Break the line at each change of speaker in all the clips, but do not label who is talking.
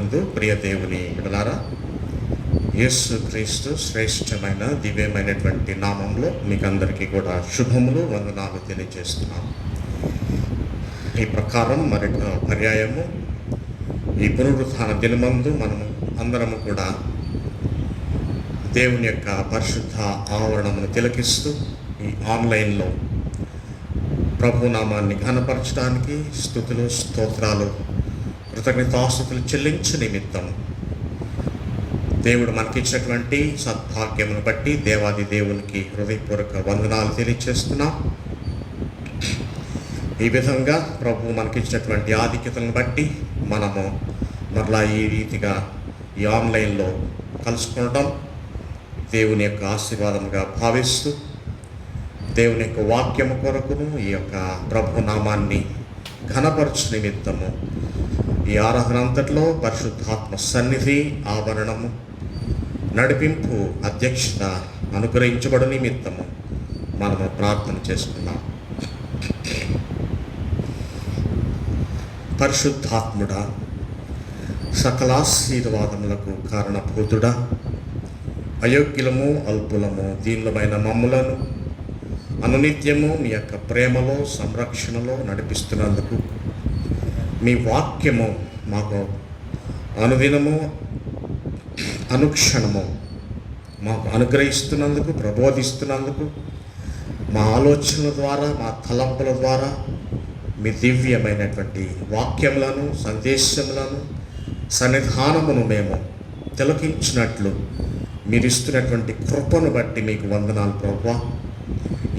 నందు ప్రియ దేవుని బిడ్డలారా, యేసు క్రీస్తు శ్రేష్టమైన దివ్యమైనటువంటి నామంలో మీకు అందరికీ కూడా శుభములు, వందనాలు తెలియజేస్తున్నాం. ఈ ప్రకారం మరి పర్యాయము ఈ పునరుత్థాన దినమందు మనము అందరము కూడా దేవుని యొక్క పరిశుద్ధ ఆవరణమును తిలకిస్తూ ఈ ఆన్లైన్లో ప్రభునామాన్ని ఘనపరచడానికి స్తుతులు, స్తోత్రాలు, కృతజ్ఞతాస్తుతులు చెల్లించు నిమిత్తం దేవుడు మనకిచ్చినటువంటి సద్భాగ్యమును బట్టి దేవాది దేవునికి హృదయపూర్వక వందనాలు తెలియజేస్తున్నాం. ఈ విధంగా ప్రభు మనకిచ్చినటువంటి ఆధిక్యతలను బట్టి మనము మరలా ఈ రీతిగా ఈ ఆన్లైన్లో కలుసుకుంటాం. దేవుని యొక్క ఆశీర్వాదంగా భావిస్తూ దేవుని యొక్క వాక్యము కొరకును ఈ యొక్క ప్రభు నామాన్ని ఘనపరచు నిమిత్తము ఈ ఆరాధన అంతట్లో పరిశుద్ధాత్మ సన్నిధి, ఆవరణము, నడిపింపు, అధ్యక్షత అనుగ్రహించబడు నిమిత్తము మనము ప్రార్థన చేసుకున్నాం. పరిశుద్ధాత్ముడా, సకలాశీర్వాదములకు కారణభూతుడా, అయోగ్యులము, అల్పులము, దీనులమైన మమ్ములను అనునిత్యము మీ యొక్క ప్రేమలో, సంరక్షణలో నడిపిస్తున్నందుకు, మీ వాక్యము మాకు అనుదినము, అనుక్షణము మాకు అనుగ్రహిస్తున్నందుకు, ప్రబోధిస్తున్నందుకు, మా ఆలోచనల ద్వారా, మా తలంపుల ద్వారా మీ దివ్యమైనటువంటి వాక్యములను, సందేశములను, సన్నిధానమును మేము తిలకించినట్లు మీరు ఇస్తున్నటువంటి కృపను బట్టి మీకు వందనాలు ప్రభువా.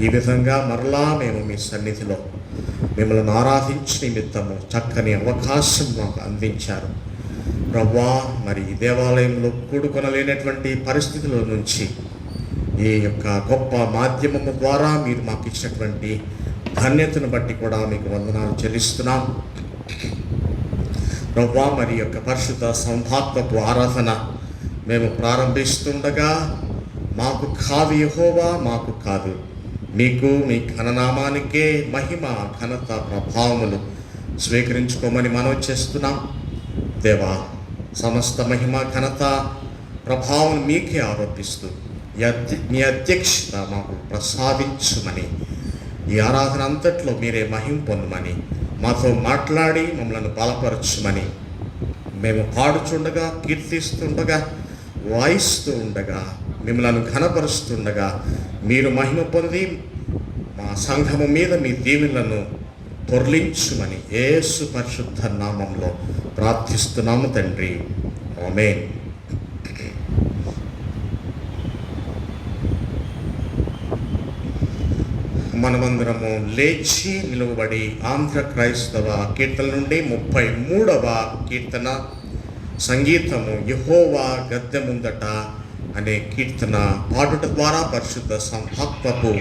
ఈ విధంగా మరలా మేము మీ సన్నిధిలో మిమ్మల్ని ఆరాధించే నిమిత్తము చక్కని అవకాశం మాకు అందించారు ప్రభువా. మరి ఈ దేవాలయంలో కూడుకొనలేనటువంటి పరిస్థితుల నుంచి ఈ యొక్క గొప్ప మాధ్యమము ద్వారా మీరు మాకు ఇచ్చినటువంటి ధన్యతను బట్టి కూడా మీకు వందనాలు చెల్లిస్తున్నాం ప్రభువా. మరి యొక్క పరిశుద్ధ సంభాత్మపు ఆరాధన మేము ప్రారంభిస్తుండగా మాకు కాదు యెహోవా, మాకు కాదు, మీకు మీ ఘననామానికే మహిమ, ఘనత, ప్రభావములు స్వీకరించుకోమని మనవి చేస్తున్నాం దేవా. సమస్త మహిమ, ఘనత, ప్రభావం మీకే ఆరోపిస్తూ మీ అధ్యక్షత మాకు ప్రసాదించుమని, ఈ ఆరాధన అంతట్లో మీరే మహిమ పొందమని, మాతో మాట్లాడి మమ్మల్ని బలపరచుమని, మేము పాడుచుండగా, కీర్తిస్తుండగా, వాయిస్తూ ఉండగా, మిమ్మల్ని ఘనపరుస్తుండగా మీరు మహిమ పొంది మా సంఘము మీద మీ దీవెనలను పొర్లించుమని యేసు పరిశుద్ధ నామంలో ప్రార్థిస్తున్నాము తండ్రి, ఆమేన్. మనమందరము లేచి నిలువబడి ఆంధ్ర క్రైస్తవ కీర్తన నుండి 33వ కీర్తన, సంగీతము యెహోవా గద్దె ముందట అనే కీర్తన పాడుట ద్వారా పరిశుద్ధ సంభాత్మపు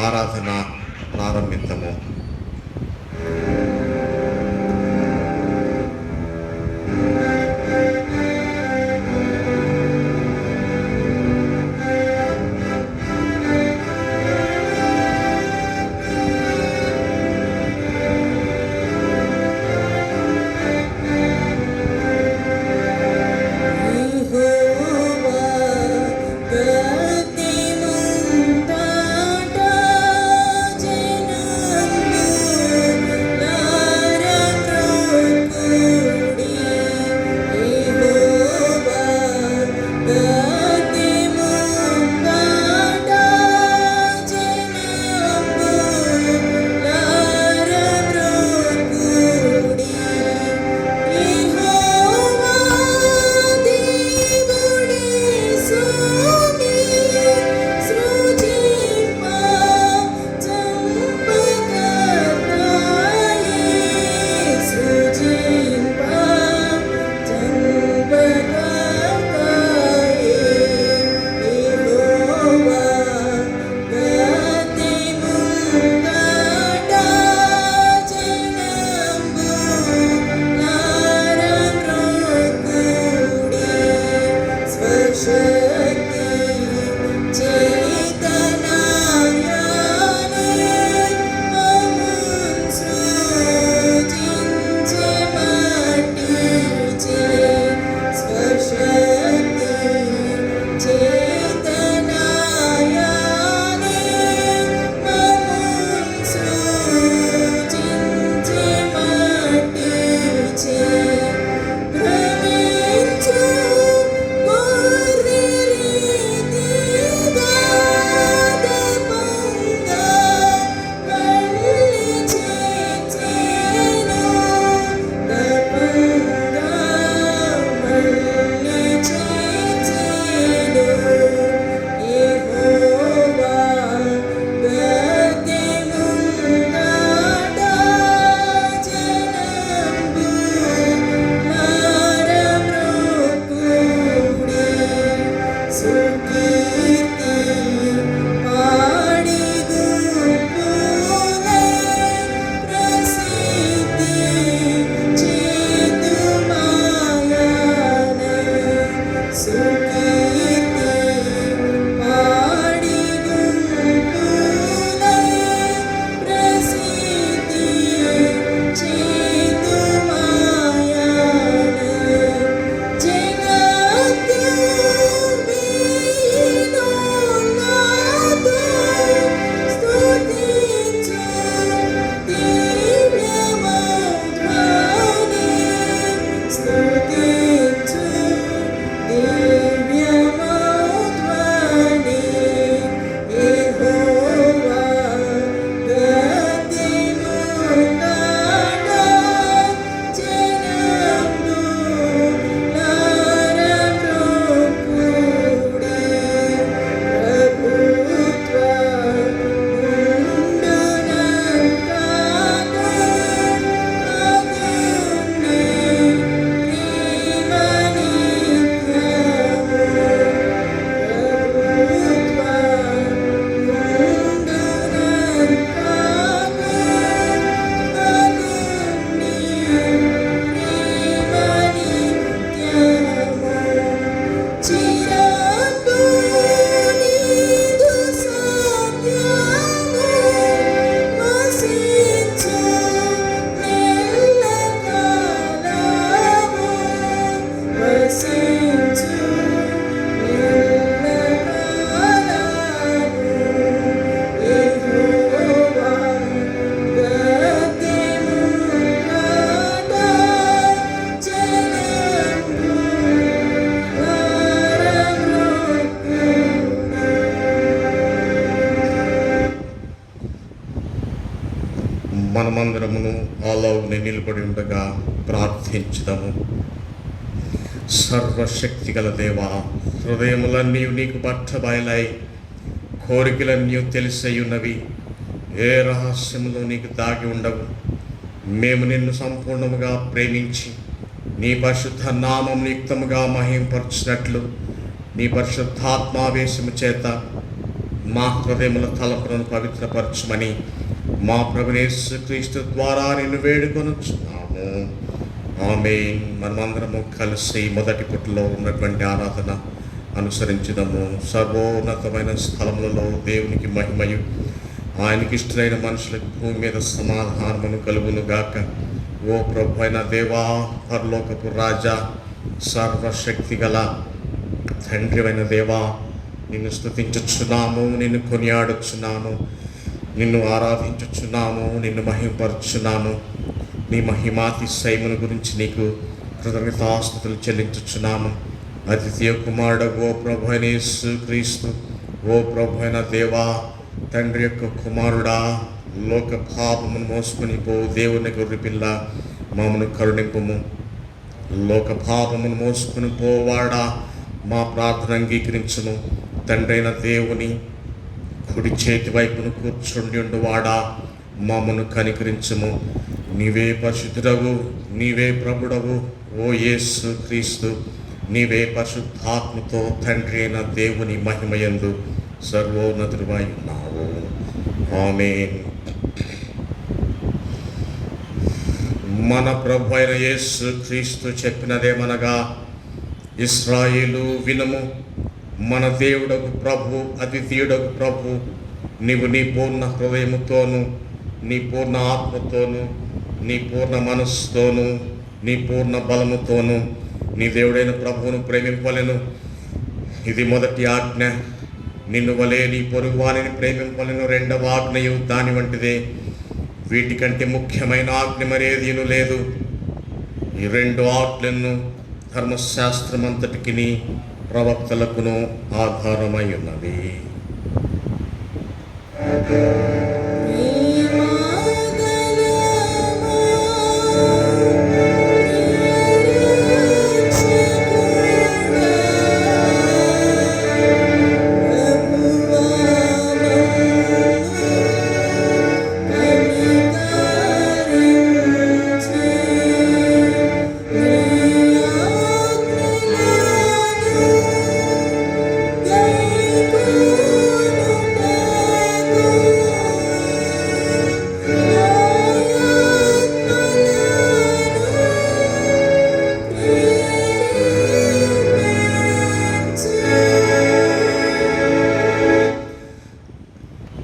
ఆరాధన ప్రారంభిద్దాము.
జనం
మనమందరమును ఆలోని నిలబడి ఉండగా ప్రార్థించుదాము. సర్వశక్తి గల దేవా, హృదయములన్నీ నీకు బట్టబయలై కోరికలన్నీ తెలిసయున్నవి. ఏ రహస్యములో నీకు దాగి ఉండవు. మేము నిన్ను సంపూర్ణముగా ప్రేమించి నీ పరిశుద్ధ నామం యుక్తముగా మహింపరచినట్లు నీ పరిశుద్ధాత్మావేశము చేత మా హృదయముల తలపులను పవిత్రపరచమని మా ప్రభువైన యేసుక్రీస్తు ద్వారా నిన్ను వేడుకొనుచున్నాము. ఆమేన్. మనమందరము కలిసి మొదటి పుట్టులో ఉన్నటువంటి ఆరాధన అనుసరించుదాము. సర్వోన్నతమైన స్థలములలో దేవునికి మహిమయు, ఆయనకి ఇష్టమైన మనుషులకు భూమి మీద సమాధానమును కలుగును గాక. ఓ ప్రభు అయిన దేవా, పరలోకపు రాజా, సర్వశక్తి గల తండ్రి అయిన దేవా, నిన్ను స్తుతించుచున్నాము, నిన్ను కొనియాడుచున్నాము, నిన్ను ఆరాధించుచున్నాము, నిన్ను మహిమపరచున్నాము. నీ మహిమాతిశయమును గురించి నీకు కృతజ్ఞతాస్తుతులు చెల్లించుచున్నాము. అద్వితీయ కుమారుడు ఓ ప్రభు అయిన యేసుక్రీస్తు, ఓ ప్రభు అయిన దేవా, తండ్రి యొక్క కుమారుడా, లోక పాపమును మోసుకొని పో దేవుని గొర్రెపిల్ల, మమ్మను కరుణింపుము. లోక పాపమును మోసుకొని పోవాడా, మా ప్రార్థన అంగీకరించుము. తండ్రి అయిన దేవుని కుడి చేతి వైపును కూర్చుండి ఉండువాడా, మమ్మను కనికరించుము. నీవే పరిశుద్ధుడవు, నీవే ప్రభుడవు, ఓ యేసు క్రీస్తు. నీవే పరిశుద్ధాత్మతో తండ్రి అయిన దేవుని మహిమయందు సర్వోన్నతుడివై ఉన్నావు. ఆమేన్. మన ప్రభు అయిన యేసు క్రీస్తు చెప్పినదేమనగా, ఇశ్రాయేలు వినుము, మన దేవుడకు ప్రభు, అద్వితీయుడకు ప్రభు, నీవు నీ పూర్ణ హృదయముతోను, నీ పూర్ణ ఆత్మతోను, నీ పూర్ణ మనస్సుతోను, నీ పూర్ణ బలముతోను నీ దేవుడైన ప్రభువును ప్రేమింపలెను. ఇది మొదటి ఆజ్ఞ. నిన్ను వలే నీ పొరుగువానిని ప్రేమింపలెను. రెండవ ఆజ్ఞయు దాని వంటిదే. వీటికంటే ముఖ్యమైన ఆజ్ఞ మరేదీను లేదు. ఈ రెండు ఆజ్ఞలను ధర్మశాస్త్రమంతటికి ప్రవక్తలకును ఆధారమై ఉన్నవి.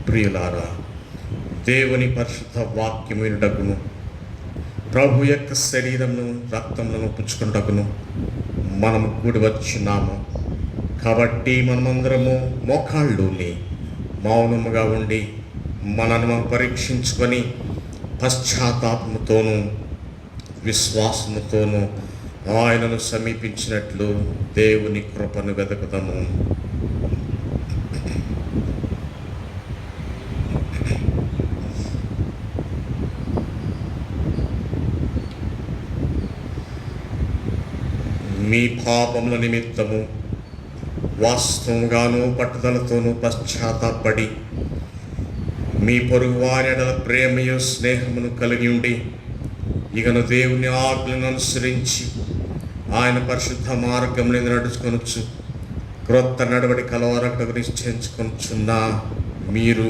ప్రియులారా, దేవుని పరిశుద్ధ వాక్యమునుటకును ప్రభు యొక్క శరీరమును రక్తములను పుచ్చుకున్నటకును మనము కూడి వచ్చున్నాము. కాబట్టి మనమందరము మోకాళ్ళుని మౌనముగా ఉండి మనను పరీక్షించుకొని పశ్చాత్తాపముతోనూ విశ్వాసముతోనూ ఆయనను సమీపించినట్లు దేవుని కృపను వెదకుదాము. మీ పాపముల నిమిత్తము వాస్తవంగాను పట్టుదలతోనూ పశ్చాత్తాపడి మీ పొరుగువారి ఎడల ప్రేమయు స్నేహమును కలిగి ఉండి ఇకను దేవుని ఆజ్ఞలను అనుసరించి ఆయన పరిశుద్ధ మార్గమును నడుచుకొనొచ్చు క్రొత్త నడవడి కలవరటకు నిశ్చయించుకొనుచున్న మీరు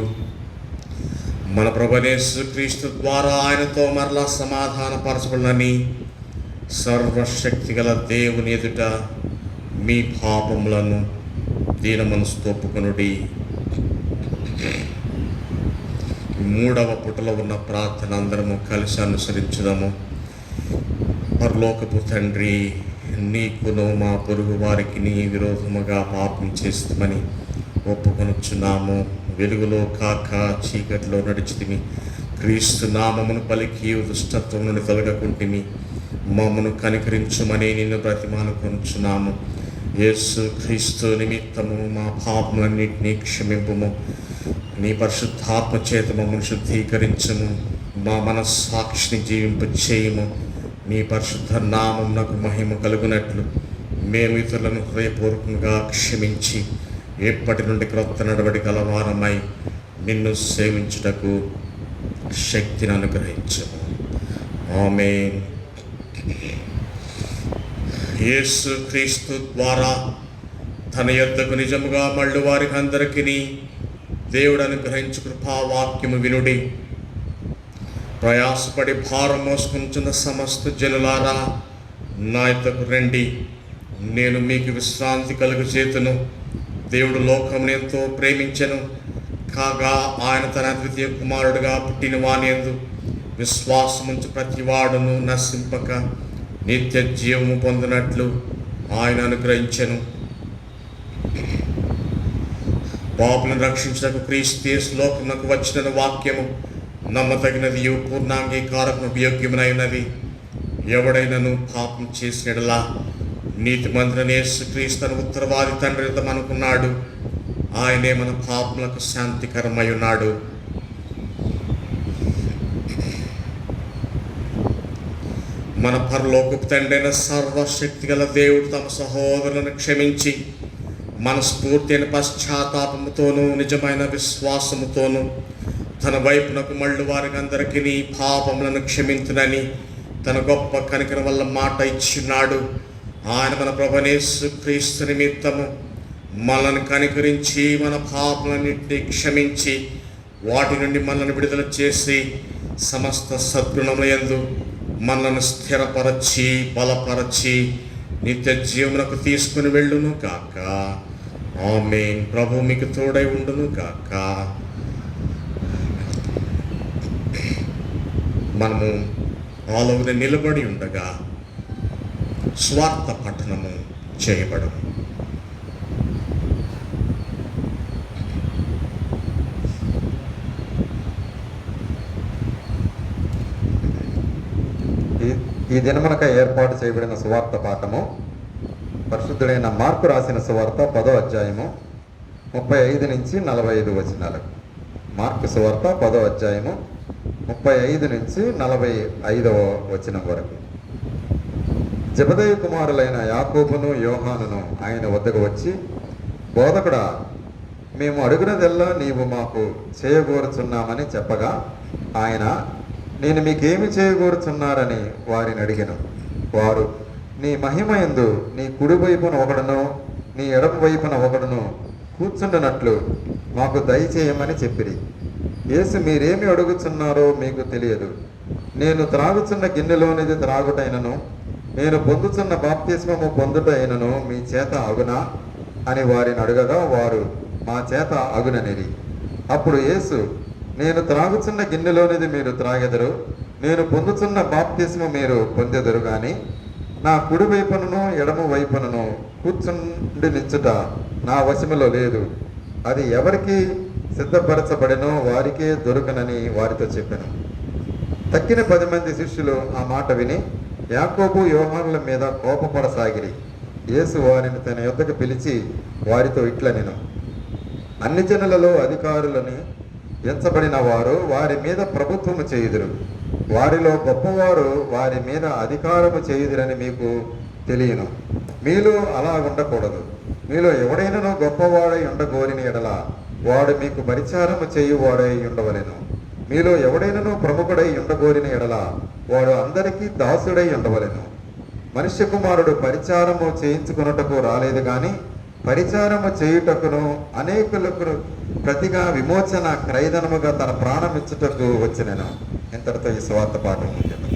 మన ప్రభువైన యేసుక్రీస్తు ద్వారా ఆయనతో మరలా సమాధానపరచబడని సర్వశక్తి గల దేవుని ఎదుట మీ పాపములను దీన మనసుతో ఒప్పుకొనుడి. మూడవ పుటలో ఉన్న ప్రార్థన అందరము కలిసి అనుసరించుదాము. పరలోకపు తండ్రి, నీకును మా పొరుగు వారికి నీ విరోధముగా పాపం చేస్తామని ఒప్పుకొనుచున్నాము. వెలుగులో కాక చీకటిలో నడిచితిమి. క్రీస్తు నామమును పలికి దుష్టత్వం నుండి తొలగకుంటిమి. మమ్మను కనికరించుమని నిన్ను బ్రతిమాలుకొనుచున్నాము. యేసు క్రీస్తు నిమిత్తము మా పాపములన్నింటినీ క్షమింపుము. నీ పరిశుద్ధాత్మ చేత మమ్మల్ని శుద్ధీకరించము, మా మనస్సాక్షిని జీవింప చేయము. నీ పరిశుద్ధ నామమునకు మహిమ కలుగునట్లు మేము ఇతరులను హృదయపూర్వకంగా క్షమించి ఎప్పటి నుండి క్రొత్త నడవడి కలవారమై నిన్ను సేవించుటకు శక్తిని అనుగ్రహించము. ఆమేన్. యేసు క్రీస్తు ద్వారా తన యొద్దకు నిజముగా మళ్ళీ వారికి అందరికీ దేవుడు అనుగ్రహించు కృపావాక్యము వినుడి. ప్రయాసపడి భారం మోసుకుంటున్న సమస్త జనులారా, నా యొద్దకు రండి, నేను మీకు విశ్రాంతి కలుగు చేతును. దేవుడు లోకమును ఎంతో ప్రేమించెను, కాగా ఆయన తన అద్వితీయ కుమారుడుగా పుట్టిన వానియందు విశ్వాసముంచు ప్రతివాడును నశింపక నిత్య జీవము పొందినట్లు ఆయన అనుగ్రహించెను. పాపులను రక్షించడానికి క్రీస్తు యేసు లోకమునకు వచ్చిన వాక్యము నమ్మదగినది, పూర్ణాంగీకారము యోగ్యమునైనది. ఎవడైనను పాపం చేసినలా నీతిమంతుడైన యేసుక్రీస్తును ఉత్తరవాది తండ్రి అనుకున్నాడు. ఆయనే మన పాపములకు శాంతికరమై ఉన్నాడు. మన పరలోకపు తండ్రి అయిన సర్వశక్తి గల దేవుడు తమ సహోదరులను క్షమించి మనస్ఫూర్తైన పశ్చాత్తాపముతోనూ నిజమైన విశ్వాసముతోనూ తన వైపునకు మళ్ళీ వారికి అందరికీ పాపములను క్షమించునని తన గొప్ప కనికరం వల్ల మాట ఇచ్చినాడు. ఆయన మన ప్రభువైన యేసుక్రీస్తు నిమిత్తము మనల్ని కనికరించి మన పాపములన్నింటినీ క్షమించి వాటి నుండి మనల్ని విడుదల చేసి సమస్త సద్గుణములందు మనల్ని స్థిరపరచి బలపరచి నిత్య జీవమునకు తీసుకుని వెళ్ళును కాక. ఆమేన్. ప్రభు మీకు తోడై ఉండును కాక. మనము ఆలోచన నిలబడి ఉండగా స్వార్థ పఠనము చేయబడము.
ఈ దినమునక ఏర్పాటు చేయబడిన సువార్త పాఠము పరిశుద్ధుడైన మార్కు రాసిన సువార్త 10వ అధ్యాయము 35 నుంచి 45 వచనాలకు. మార్కు సువార్త 10వ అధ్యాయము 35 నుంచి 45వ వచనం వరకు. జెబెదయి కుమారులైన యాకోబును యోహానును ఆయన వద్దకు వచ్చి, బోధకుడా, మేము అడుగునదెల్లా నీవు మాకు చేయగోరుచున్నామని చెప్పగా, ఆయన, నేను మీకేమి చేయగోరుచున్నారని వారిని అడిగాను. వారు, నీ మహిమయందు నీ కుడి వైపున ఒకడును నీ ఎడమ వైపున ఒకడును కూర్చుండునట్లు మాకు దయచేయమని చెప్పిరి. యేసు, మీరేమి అడుగుచున్నారో మీకు తెలియదు. నేను త్రాగుచున్న గిన్నెలోనిది త్రాగుటైనను నేను పొందుచున్న బాప్తిస్మము పొందుటైనను మీ చేత అగునా అని వారిని అడగగా, వారు, మా చేత అగుననిరి. అప్పుడు యేసు, నేను త్రాగుచున్న గిన్నెలోనిది మీరు త్రాగెదరు, నేను పొందుచున్న బాప్తిస్మ మీరు పొందెదరు, కానీ నా కుడి వైపునను ఎడమ వైపునను కూర్చుండి నిచ్చుట నా వశములో లేదు. అది ఎవరికి సిద్ధపరచబడినో వారికే దొరకనని వారితో చెప్పాను. తక్కిన 10 మంది శిష్యులు ఆ మాట విని యాకోబు యోహానుల మీద కోపపడసాగిరి. యేసు వారిని తన యొద్దకు పిలిచి వారితో ఇట్లనెను, అన్ని జనులలో అధికారులని ఎంచబడిన వారు వారి మీద ప్రభుత్వము చేయుదురు, వారిలో గొప్పవారు వారి మీద అధికారము చేయుదురని మీకు తెలియను. మీలో అలా ఉండకూడదు. మీలో ఎవడైనానో గొప్పవాడై ఉండగోరిన ఎడల వాడు మీకు పరిచారము చేయువాడై ఉండవలెను. మీలో ఎవడైనానో ప్రముఖుడై ఉండగోరిన ఎడల వాడు అందరికీ దాసుడై ఉండవలెను. మనుష్య కుమారుడు పరిచారము చేయించుకున్నటకు రాలేదు కానీ పరిచారము చేయుటకును అనేకులకు ప్రతిగా విమోచన క్రయధనముగా తన ప్రాణమిచ్చుటకు వచ్చినను. ఇంతటితో ఈ స్వార్థ పాఠం ముగియను.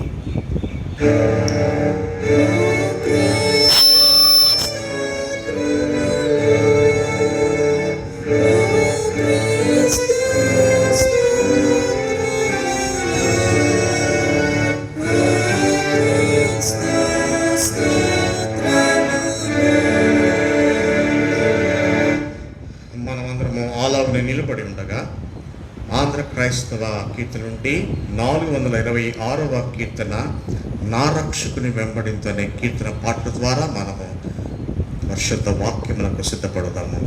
మనమందరము ఆలాగునే నిలబడి ఉండగా ఆంధ్ర క్రైస్తవ కీర్తన నుండి 426వ కీర్తన, నా రక్షకుని వెంబడించనే కీర్తన పాటల ద్వారా మనము పరిశుద్ధ వాక్యములకు సిద్ధపడదాము.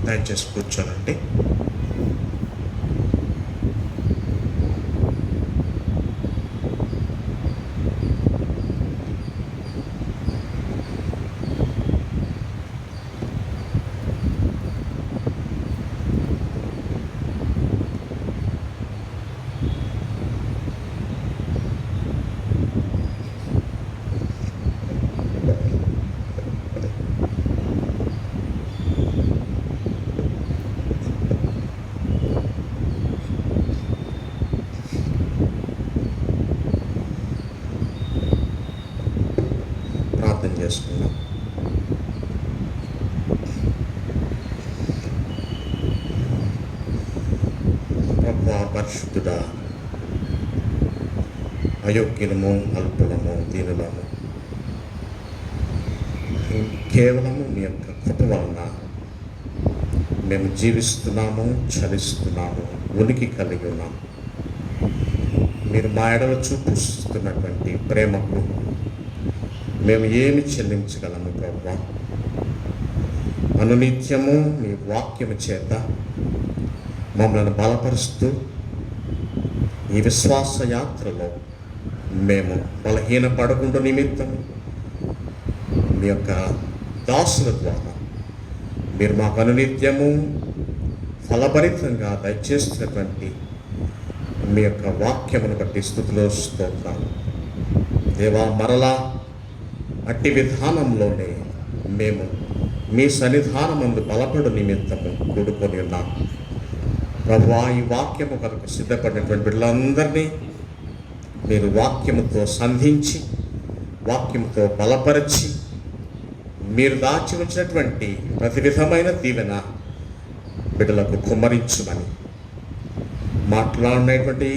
దయచేసి కూర్చోనండి. ప్రార్థన చేసుకుందాం. ప్రభువా, పరిశుద్ధుడా, అయోగ్యులము, అల్పులము, దీనులము, కేవలము మీ యొక్క కృప వలన మేము జీవిస్తున్నాము, చలిస్తున్నాము, ఉనికి కలిగి ఉన్నాము. మీరు మా ఎడల చూపిస్తున్నటువంటి ప్రేమకు మేము ఏమి చెల్లించగలము ప్రభువా? అనునిత్యము మీ వాక్యము చేత మమ్మల్ని బలపరుస్తూ ఈ విశ్వాస యాత్రలో మేము బలహీనపడకుండా నిమిత్తం మీ యొక్క దాసుల ద్వారా మీరు మాకు అనునిత్యము ఫలభరితంగా దయచేస్తున్నటువంటి మీ యొక్క వాక్యమును బట్టి స్తుతిలో స్తోత్రాలు. దేవా, మరలా అట్టి విధానంలోనే మేము మీ సన్నిధానమందు బలపడు నిమిత్తము కూడుకొని ఉన్నాం. ప్రభువా, ఈ వాక్యము కొరకు సిద్ధపడినటువంటి బిడ్డలందరినీ మీరు వాక్యముతో సంధించి, వాక్యముతో బలపరిచి, మీరు దాచి ఉంచినటువంటి ప్రతి విధమైన దీవెన బిడ్డలకు కుమ్మరించుమని, మాట్లాడినటువంటి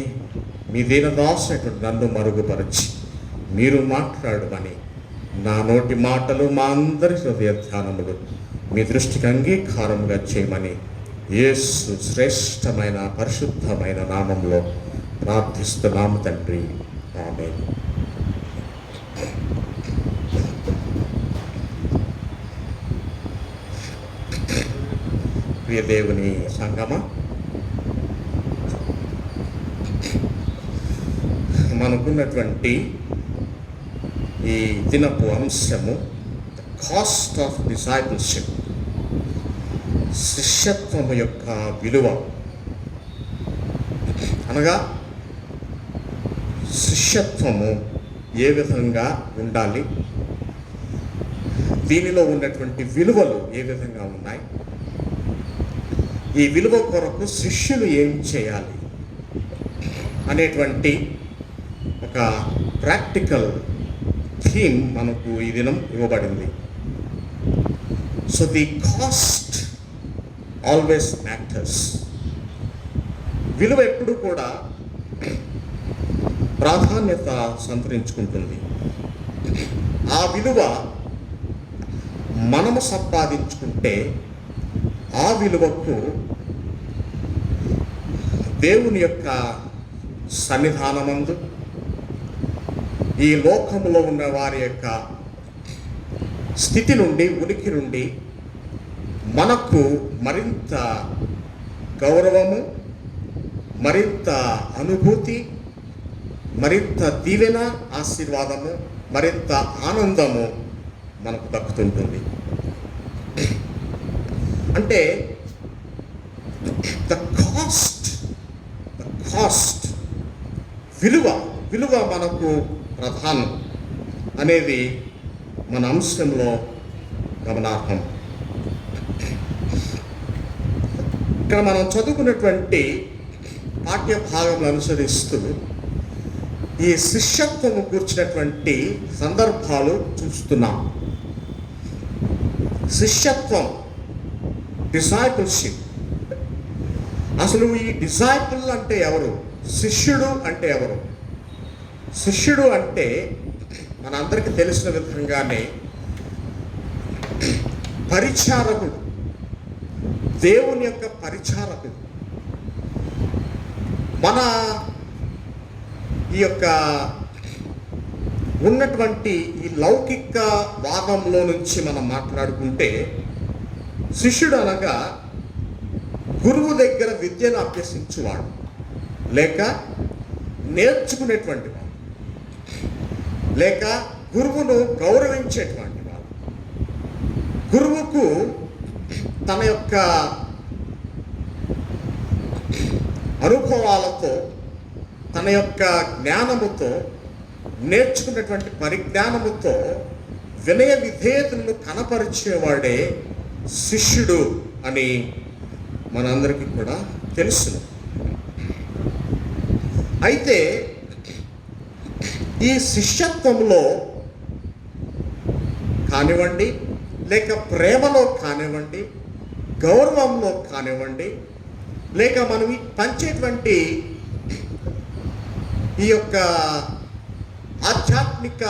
మీ దీనదాసునటువంటి నన్ను మరుగుపరిచి మీరు మాట్లాడమని, నా నోటి మాటలు మా అందరి హృదయ ధ్యానములు మీ దృష్టికి అంగీకారముగా చేయమని యేసు శ్రేష్టమైన పరిశుద్ధమైన నామంలో ప్రార్థిస్తున్నాము తండ్రి. ఆమేన్. ప్రియ దేవుని సంగమా, మనకున్నటువంటి ఈ దినపు అంశము కాస్ట్ ఆఫ్ డిసైపుల్షిప్, శిష్యత్వము యొక్క విలువ. అనగా శిష్యత్వము ఏ విధంగా ఉండాలి, దీనిలో ఉన్నటువంటి విలువలు ఏ విధంగా ఉన్నాయి, ఈ విలువ కొరకు శిష్యులు ఏం చేయాలి అనేటువంటి ఒక ప్రాక్టికల్ థీమ్ మనకు ఈ దినం ఇవ్వబడింది. So the cost always matters. విలువ ఎప్పుడు కూడా ప్రాధాన్యత సంతరించుకుంటుంది. ఆ విలువ మనము సంపాదించుకుంటే ఆ విలువకు దేవుని యొక్క సన్నిధానమందు ఈ లోకములో ఉన్న వారి యొక్క స్థితి నుండి, ఉనికి నుండి మనకు మరింత గౌరవము, మరింత అనుభూతి, మరింత దీవెన, ఆశీర్వాదము, మరింత ఆనందము మనకు దక్కుతుంటుంది. అంటే ద కాస్ట్ విలువ మనకు ప్రధానం అనేది మన అంశంలో గమనార్హం. ఇక్కడ మనం చదువుకున్నటువంటి పాఠ్య భాగం అనుసరిస్తూ ఈ శిష్యత్వము కూర్చున్నటువంటి సందర్భాలు చూస్తున్నాం. శిష్యత్వం, డిసైపుల్షిప్. అసలు ఈ డిసైపుల్ అంటే ఎవరు? శిష్యుడు అంటే ఎవరు? శిష్యుడు అంటే మనందరికీ తెలిసిన విధంగానే పరిచారకుడు, దేవుని యొక్క పరిచారకుడు. మన ఈ యొక్క ఉన్నటువంటి ఈ లౌకిక వాదంలో నుంచి మనం మాట్లాడుకుంటే శిష్యుడు అనగా గురువు దగ్గర విద్యను అభ్యసించువాడు లేక నేర్చుకునేటువంటి వాడు లేక గురువును గౌరవించేటువంటి వాడు, గురువుకు తన యొక్క అనుభవాలతో తన యొక్క జ్ఞానముతో నేర్చుకున్నటువంటి పరిజ్ఞానముతో వినయ విధేయతలను కనపరిచేవాడే శిష్యుడు అని మనందరికీ కూడా తెలుసును. అయితే ఈ శిష్యత్వంలో కానివ్వండి, లేక ప్రేమలో కానివ్వండి, గౌరవంలో కానివ్వండి, లేక మనం పంచేటువంటి ఈ యొక్క ఆధ్యాత్మిక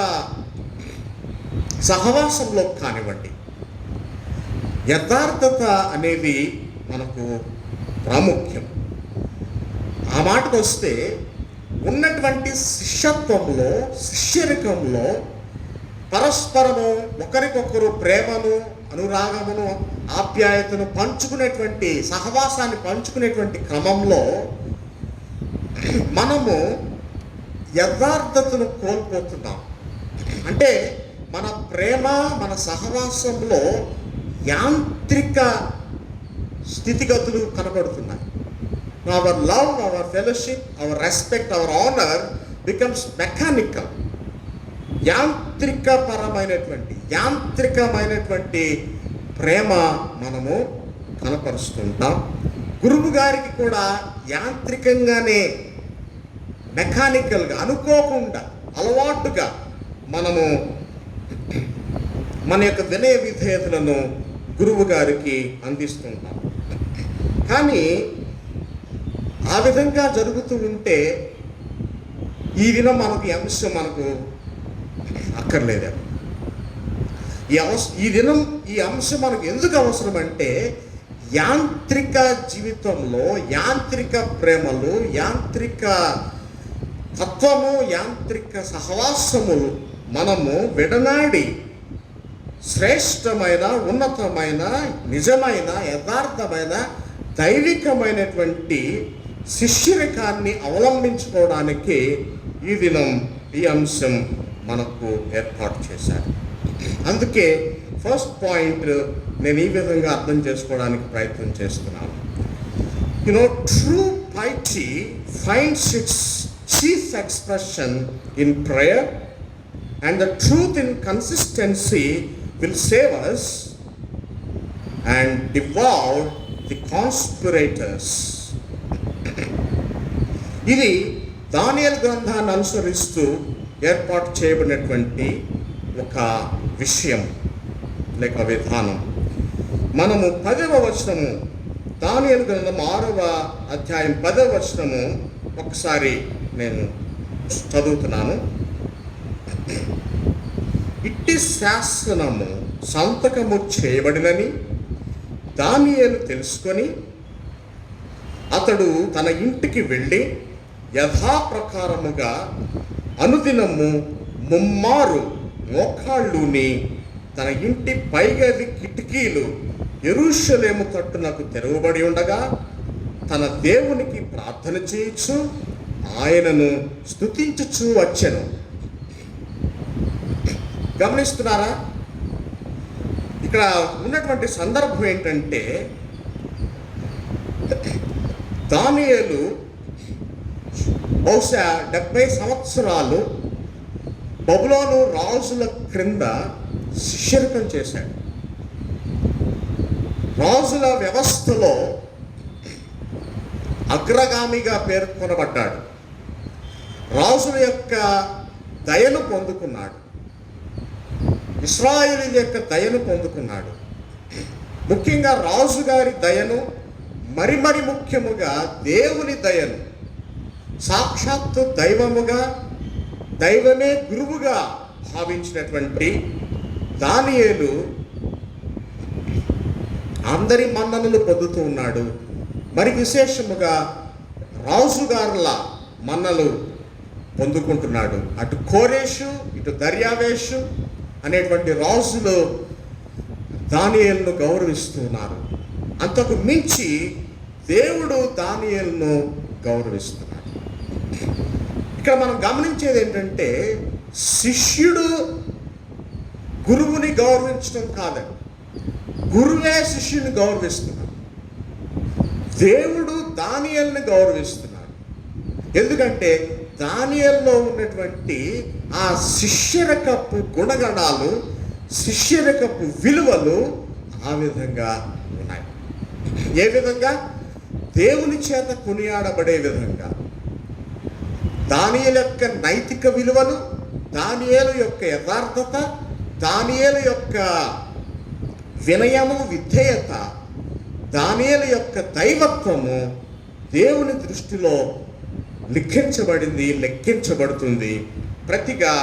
సహవాసంలో కానివ్వండి, యథార్థత అనేది మనకు ప్రాముఖ్యం. ఆ మాటకు వస్తే ఉన్నటువంటి శిష్యత్వంలో, శిష్యరికంలో పరస్పరము ఒకరికొకరు ప్రేమను, అనురాగమును, ఆప్యాయతను పంచుకునేటువంటి, సహవాసాన్ని పంచుకునేటువంటి క్రమంలో మనము యథార్థతను కోల్పోతున్నాం. అంటే మన ప్రేమ, మన సహవాసంలో యాంత్రిక స్థితిగతులు కనబడుతున్నాయి. Our love, our fellowship, our respect, our honour becomes mechanical. యాంత్రికమైనటువంటి ప్రేమ మనము కనపరుస్తుంటాం. గురువు గారికి కూడా యాంత్రికంగానే, మెకానికల్గా, అనుకోకుండా, అలవాటుగా మనము మన యొక్క వినయ విధేయతలను గురువు గారికి అందిస్తుంటాం. కానీ ఆ విధంగా జరుగుతూ ఉంటే ఈ దినం మనకు అంశం మనకు అక్కర్లేదు. ఈ అంశం మనకు ఎందుకు అవసరం అంటే, యాంత్రిక జీవితంలో యాంత్రిక ప్రేమలు, యాంత్రిక తత్వము, యాంత్రిక సహవాసములు మనము విడనాడి శ్రేష్టమైన, ఉన్నతమైన, నిజమైన, యథార్థమైన, దైవికమైనటువంటి శిష్యరికాన్ని అవలంబించుకోవడానికి ఈ దినం ఈ అంశం మనకు ఏర్పాటు చేశారు. అందుకే ఫస్ట్ పాయింట్ నేను ఈ విధంగా అర్థం చేసుకోవడానికి ప్రయత్నం చేస్తున్నాను. True piety finds its chief expression in prayer, and the truth in consistency will save us and devour the conspirators. ఇది దానియేలు గ్రంథాన్ని అనుసరిస్తూ ఏర్పాటు చేయబడినటువంటి ఒక విషయం లేక విధానం. మనము 10వ వచనము, దానియేలు గ్రంథం 6వ అధ్యాయం 10వ వచనము ఒకసారి నేను చదువుతున్నాను. ఇట్టి శాసనము సంతకము చేయబడినని దానియేలు తెలుసుకొని అతడు తన ఇంటికి వెళ్ళి యథాప్రకారముగా అనుదినము ముమ్మారు మోకాళ్ళుని తన ఇంటి పైగది కిటికీలు యెరూషలేము తట్టునకు తెరవబడి ఉండగా తన దేవునికి ప్రార్థన చేయొచ్చు, ఆయనను స్తుతించుచూ వచ్చెను. గమనిస్తున్నారా? ఇక్కడ ఉన్నటువంటి సందర్భం ఏంటంటే, దానియేలు బహుశా 70 సంవత్సరాలు బబులోను రాజుల క్రింద శిష్యరికం చేశాడు. రాజుల వ్యవస్థలో అగ్రగామిగా పేర్కొనబడ్డాడు. రాజుల యొక్క దయను పొందుకున్నాడు. ఇశ్రాయేలు యొక్క దయను పొందుకున్నాడు. ముఖ్యంగా రాజుగారి దయను, మరి ముఖ్యముగా దేవుని దయను, సాక్షాత్తు దైవముగా, దైవమే గురువుగా భావించినటువంటి దానియేలు అందరి మన్ననలు పొందుతూ ఉన్నాడు. మరి విశేషముగా రాజుగారుల మన్నలు పొందుకుంటున్నాడు. అటు కోరేషు, ఇటు దర్యావేషు అనేటువంటి రాజులు దానియేలును గౌరవిస్తున్నారు. అంతకు మించి దేవుడు దానియేలును గౌరవిస్తున్నాడు. ఇక్కడ మనం గమనించేది ఏంటంటే, శిష్యుడు గురువుని గౌరవించడం కాదండి, గురువే శిష్యుని గౌరవిస్తున్నాడు. దేవుడు దానియేలుని గౌరవిస్తున్నాడు. ఎందుకంటే దానియేలులో ఉన్నటువంటి ఆ శిష్యరకపు గుణగణాలు, శిష్యరకపు విలువలు ఆ విధంగా ఉన్నాయి. ఏ విధంగా? దేవుని చేత కొనియాడబడే విధంగా. దానియేలు యొక్క నైతిక విలువలు, దానియేలు యొక్క యథార్థత, దానియేలు యొక్క వినయము, విధేయత, దానియేలు యొక్క దైవత్వము దేవుని దృష్టిలో లెక్కించబడుతుంది. ప్రతిగా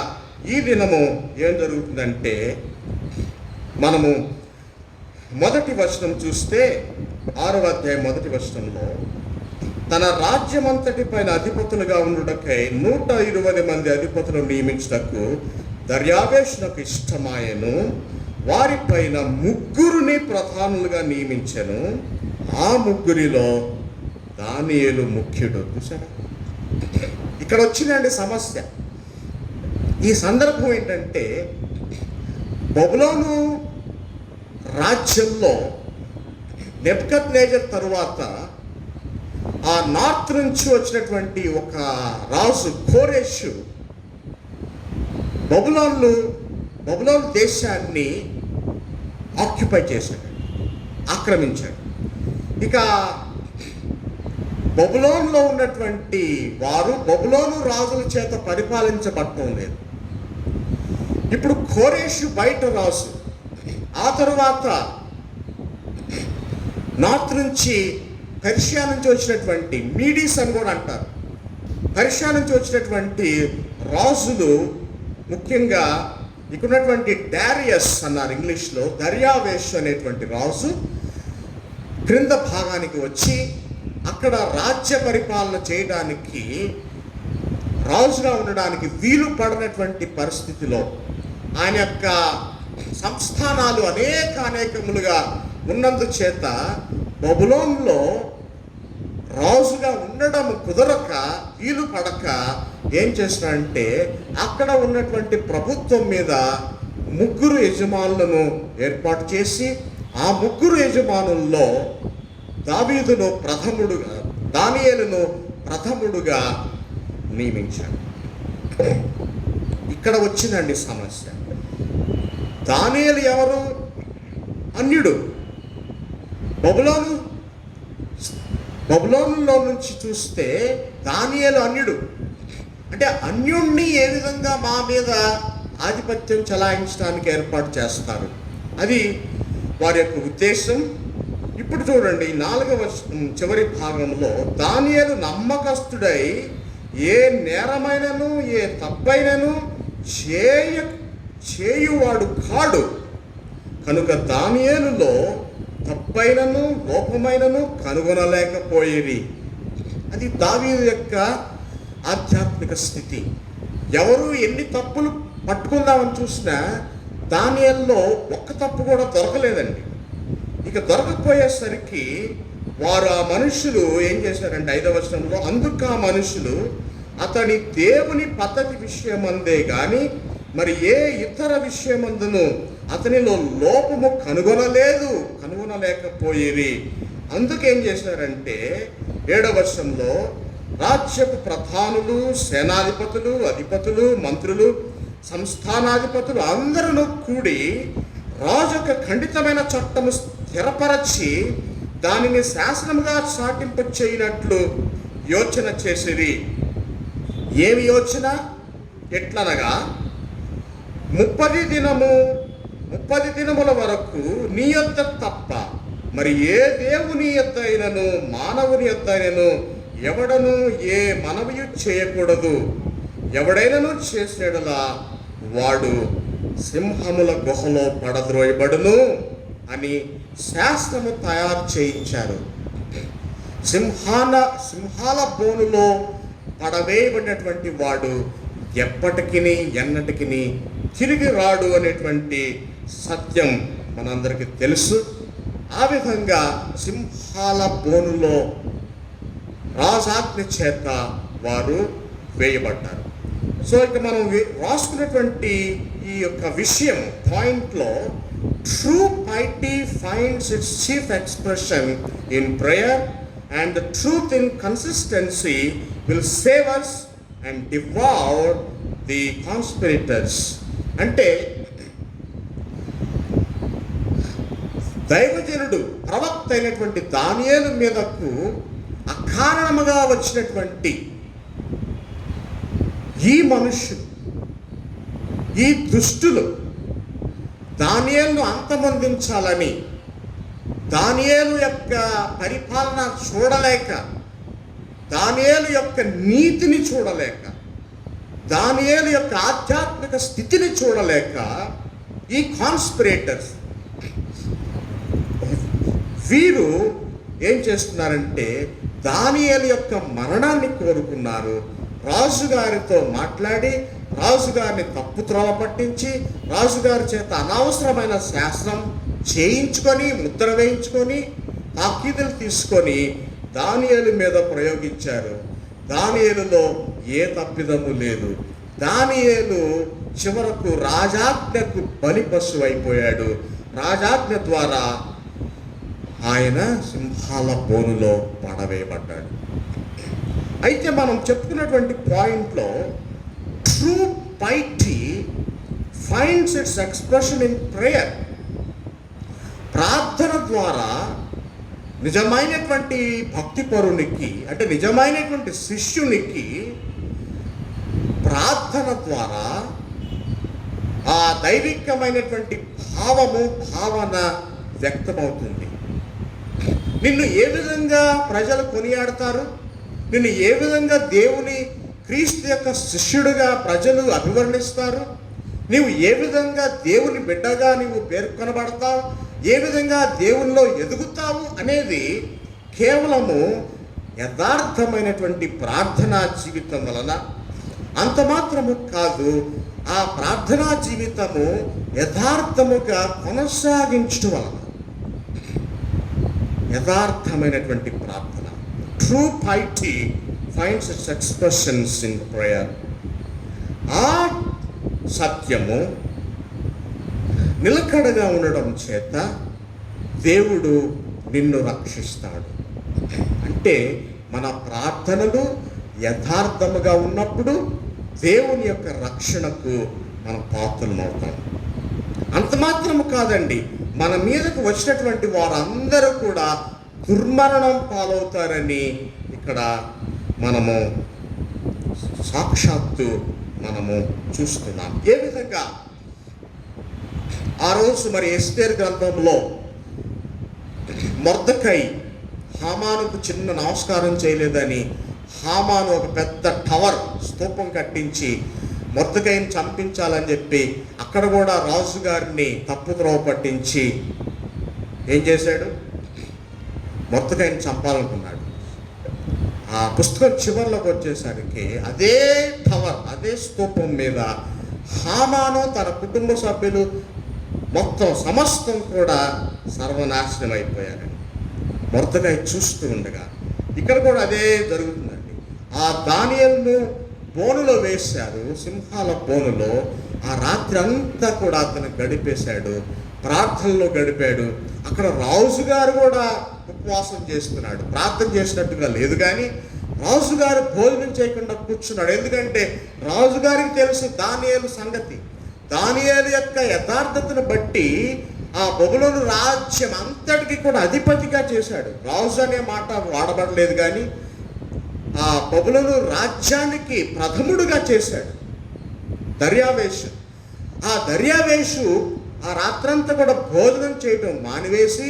ఈ దినము ఏం జరుగుతుందంటే, మనము మొదటి వచనం చూస్తే 6వ అధ్యాయం మొదటి వచనంలో, తన రాజ్యమంతటి పైన అధిపతులుగా ఉండుటకై 120 మంది అధిపతులను నియమించుటకు దర్యావేషునకు ఇష్టమాయను. వారిపైన 3 ప్రధానులుగా నియమించెను. ఆ 3 దానియేలు ముఖ్యుడు. చూసారా, ఇక్కడ వచ్చిందండి సమస్య. ఈ సందర్భం ఏంటంటే, బబులోను రాజ్యంలో నెబుకద్నెజర్ తరువాత ఆ నార్త్ నుంచి వచ్చినటువంటి ఒక రాజు కోరెషు బబులోను దేశాన్ని ఆక్యుపై చేశాడు, ఆక్రమించాడు. ఇక బబులోనులో ఉన్నటువంటి వారు బబులోను రాజుల చేత పరిపాలించబడటం లేదు. ఇప్పుడు కోరెషు బయట రాజు. ఆ తరువాత నార్త్ నుంచి, పర్షియా నుంచి వచ్చినటువంటి మీడీస్ అని కూడా అంటారు, పర్షియా నుంచి వచ్చినటువంటి రాజులు, ముఖ్యంగా ఇక్కడ ఉన్నటువంటి డారియస్ అన్నారు ఇంగ్లీష్లో, దర్యావేష్ అనేటువంటి రాజు క్రింద భాగానికి వచ్చి అక్కడ రాజ్య పరిపాలన చేయడానికి, రాజుగా ఉండడానికి వీలు పడినటువంటి పరిస్థితిలో ఆయన యొక్క సంస్థానాలు అనేకములుగా ఉన్నందుచేత బబులోన్లో రాజుగా ఉండడం కుదరక, వీలు పడక ఏం చేసినాడంటే, అక్కడ ఉన్నటువంటి ప్రభుత్వం మీద 3 యజమానులను ఏర్పాటు చేసి, ఆ 3 యజమానుల్లో దానియేలును ప్రథముడుగా నియమించాడు. ఇక్కడ వచ్చిందండి సమస్య. దానియేలు ఎవరు? అన్యుడు. బబులోనులో నుంచి చూస్తే దానియేలు అన్యుడు. అంటే అన్యుణ్ణి ఏ విధంగా మా మీద ఆధిపత్యం చెలాయించడానికి ఏర్పాటు చేస్తారు, అది వారి యొక్క ఉద్దేశం. ఇప్పుడు చూడండి 4వ చివరి భాగంలో, దానియేలు నమ్మకస్తుడై ఏ నేరమైనను ఏ తప్పైనను చేయువాడు కాడు కనుక దానియేలులో తప్పైనను లోపమైనను కనుగొనలేకపోయేది. అది దావీదు యొక్క ఆధ్యాత్మిక స్థితి. ఎవరు ఎన్ని తప్పులు పట్టుకుందామని చూసినా దానియేలులో ఒక్క తప్పు కూడా దొరకలేదండి. ఇక దొరకకపోయేసరికి వారు, ఆ మనుషులు ఏం చేశారంటే 5వ వచనంలో, అందుకు ఆ మనుషులు అతని దేవుని పద్ధతి విషయమందే గాని మరి ఏ ఇతర విషయమందును అతనిలో లోపము కనుగొనలేకపోయేది. అందుకేం చేశారంటే 7వ వచనంలో, రాజ్యపు ప్రధానులు, సేనాధిపతులు, అధిపతులు, మంత్రులు, సంస్థానాధిపతులు అందరూ కూడి రాజు యొక్క ఖండితమైన చట్టము స్థిరపరచి దానిని శాసనముగా చాటింప చేయనట్లు యోచన చేసిరి. ఏమి యోచన? ఎట్లనగా 30 దినముల వరకు నీ యొద్ద తప్ప మరి ఏ దేవుని యొద్ద అయినను మానవుని యొద్ద అయినను ఎవడను ఏ మనవి చేయకూడదు. ఎవడైనను చేసేడలా వాడు సింహముల గుహలో పడద్రోయబడును అని శాస్త్రము తయారు చేయించారు. సింహాల బోనులో పడవేయబడినటువంటి వాడు ఎన్నటికి తిరిగి రాడు అనేటువంటి సత్యం మనందరికీ తెలుసు. ఆ విధంగా సింహాల బోనులో రాజాజ్ఞ చేత వారు వేయబడ్డారు. సో ఇక మనం రాసుకున్నటువంటి ఈ యొక్క విషయం పాయింట్లో true piety finds its chief expression in prayer, and the truth in consistency will save us and devour the conspirators. అంటే దైవజనుడు ప్రవక్త అయినటువంటి దానియేలు మీదకు అకారణముగా వచ్చినటువంటి ఈ మనుష్యులు, ఈ దుష్టులు దానియేలును అంతమొందించాలని, దానియేలు యొక్క పరిపాలన చూడలేక, దానియేలు యొక్క నీతిని చూడలేక, దానియేలు యొక్క ఆధ్యాత్మిక స్థితిని చూడలేక ఈ కాన్స్పిరేటర్స్ వీరు ఏం చేస్తున్నారంటే దానియేలు యొక్క మరణాన్ని కోరుకున్నారు. రాజుగారితో మాట్లాడి రాజుగారిని తప్పుత్రోవ పట్టించి రాజుగారి చేత అనవసరమైన శాసనం చేయించుకొని ముద్ర వేయించుకొని తాకీదులు తీసుకొని దానియేలు మీద ప్రయోగించారు. దానియేలులో ఏ తప్పిదము లేదు. దానియేలు చివరకు రాజాజ్ఞకు బలిపశువు అయిపోయాడు. రాజాజ్ఞ ద్వారా ఆయన సింహాల బోనులో పడవేయబడ్డాడు. అయితే మనం చెప్పుకున్నటువంటి పాయింట్లో true piety finds its expression in prayer. ప్రార్థన ద్వారా నిజమైనటువంటి భక్తిపరునికి, అంటే నిజమైనటువంటి శిష్యునికి ప్రార్థన ద్వారా ఆ దైవికమైనటువంటి భావన వ్యక్తమవుతుంది. నిన్ను ఏ విధంగా ప్రజలు కొనియాడతారు, నిన్ను ఏ విధంగా దేవుని క్రీస్తు యొక్క శిష్యుడిగా ప్రజలు అభివర్ణిస్తారు, నీవు ఏ విధంగా దేవుని బిడ్డగా నీవు పేర్కొనబడతావు, ఏ విధంగా దేవునిలో ఎదుగుతావు అనేది కేవలము యథార్థమైనటువంటి ప్రార్థనా జీవితం వలన. అంత మాత్రము కాదు, ఆ ప్రార్థనా జీవితము యథార్థముగా కొనసాగించడం వలన. యథార్థమైనటువంటి ప్రార్థన, true piety finds its expressions in prayer. ఆ సత్యము నిలకడగా ఉండడం చేత దేవుడు నిన్ను రక్షిస్తాడు. అంటే మన ప్రార్థనలు యథార్థముగా ఉన్నప్పుడు దేవుని యొక్క రక్షణకు మనం పాత్రలమవుతాం. అంత మాత్రము కాదండి, మన మీదకు వచ్చినటువంటి వారందరూ కూడా దుర్మరణం పాలవుతారని ఇక్కడ మనము సాక్షాత్తు మనము చూస్తున్నాం. ఏ విధంగా ఆ రోజు మరి ఎస్తేరు గ్రంథంలో మొర్దెకై హామానుకు చిన్న నమస్కారం చేయలేదని హామాను ఒక పెద్ద టవర్ స్తూపం కట్టించి మొర్దెకైని చంపించాలని చెప్పి అక్కడ కూడా రాజుగారిని తప్పుత్రోవ పట్టించి ఏం చేశాడు, మొర్దెకైని చంపాలనుకున్నాడు. ఆ పుస్తకం చివరిలోకి వచ్చేసరికి అదే టవర్, అదే స్తూపం మీద హామాను తన కుటుంబ సభ్యులు మొత్తం సమస్తం కూడా సర్వనాశనం అయిపోయారండి. మొర్దెకై చూస్తూ ఉండగా ఇక్కడ కూడా అదే జరుగుతుందండి. ఆ దానియేలును బోనులో వేశారు, సింహాల బోనులో. ఆ రాత్రి అంతా కూడా అతను గడిపేశాడు, ప్రార్థనలో గడిపాడు. అక్కడ రాజుగారు కూడా ఉపవాసం చేస్తున్నాడు, ప్రార్థన చేసినట్టుగా లేదు, కానీ రాజుగారు భోజనం చేయకుండా కూర్చున్నాడు. ఎందుకంటే రాజుగారికి తెలుసు దానియేలు సంగతి. దానియేలు యొక్క యథార్థతను బట్టి ఆ బబులోను రాజ్యం అంతటికి కూడా అధిపతిగా చేశాడు. రాజు అనే మాట వాడబడలేదు, కానీ ఆ బబులోను రాజ్యానికి ప్రథముడుగా చేశాడు దర్యావేషు. ఆ దర్యావేషు ఆ రాత్రంతా కూడా భోజనం చేయటం మానివేసి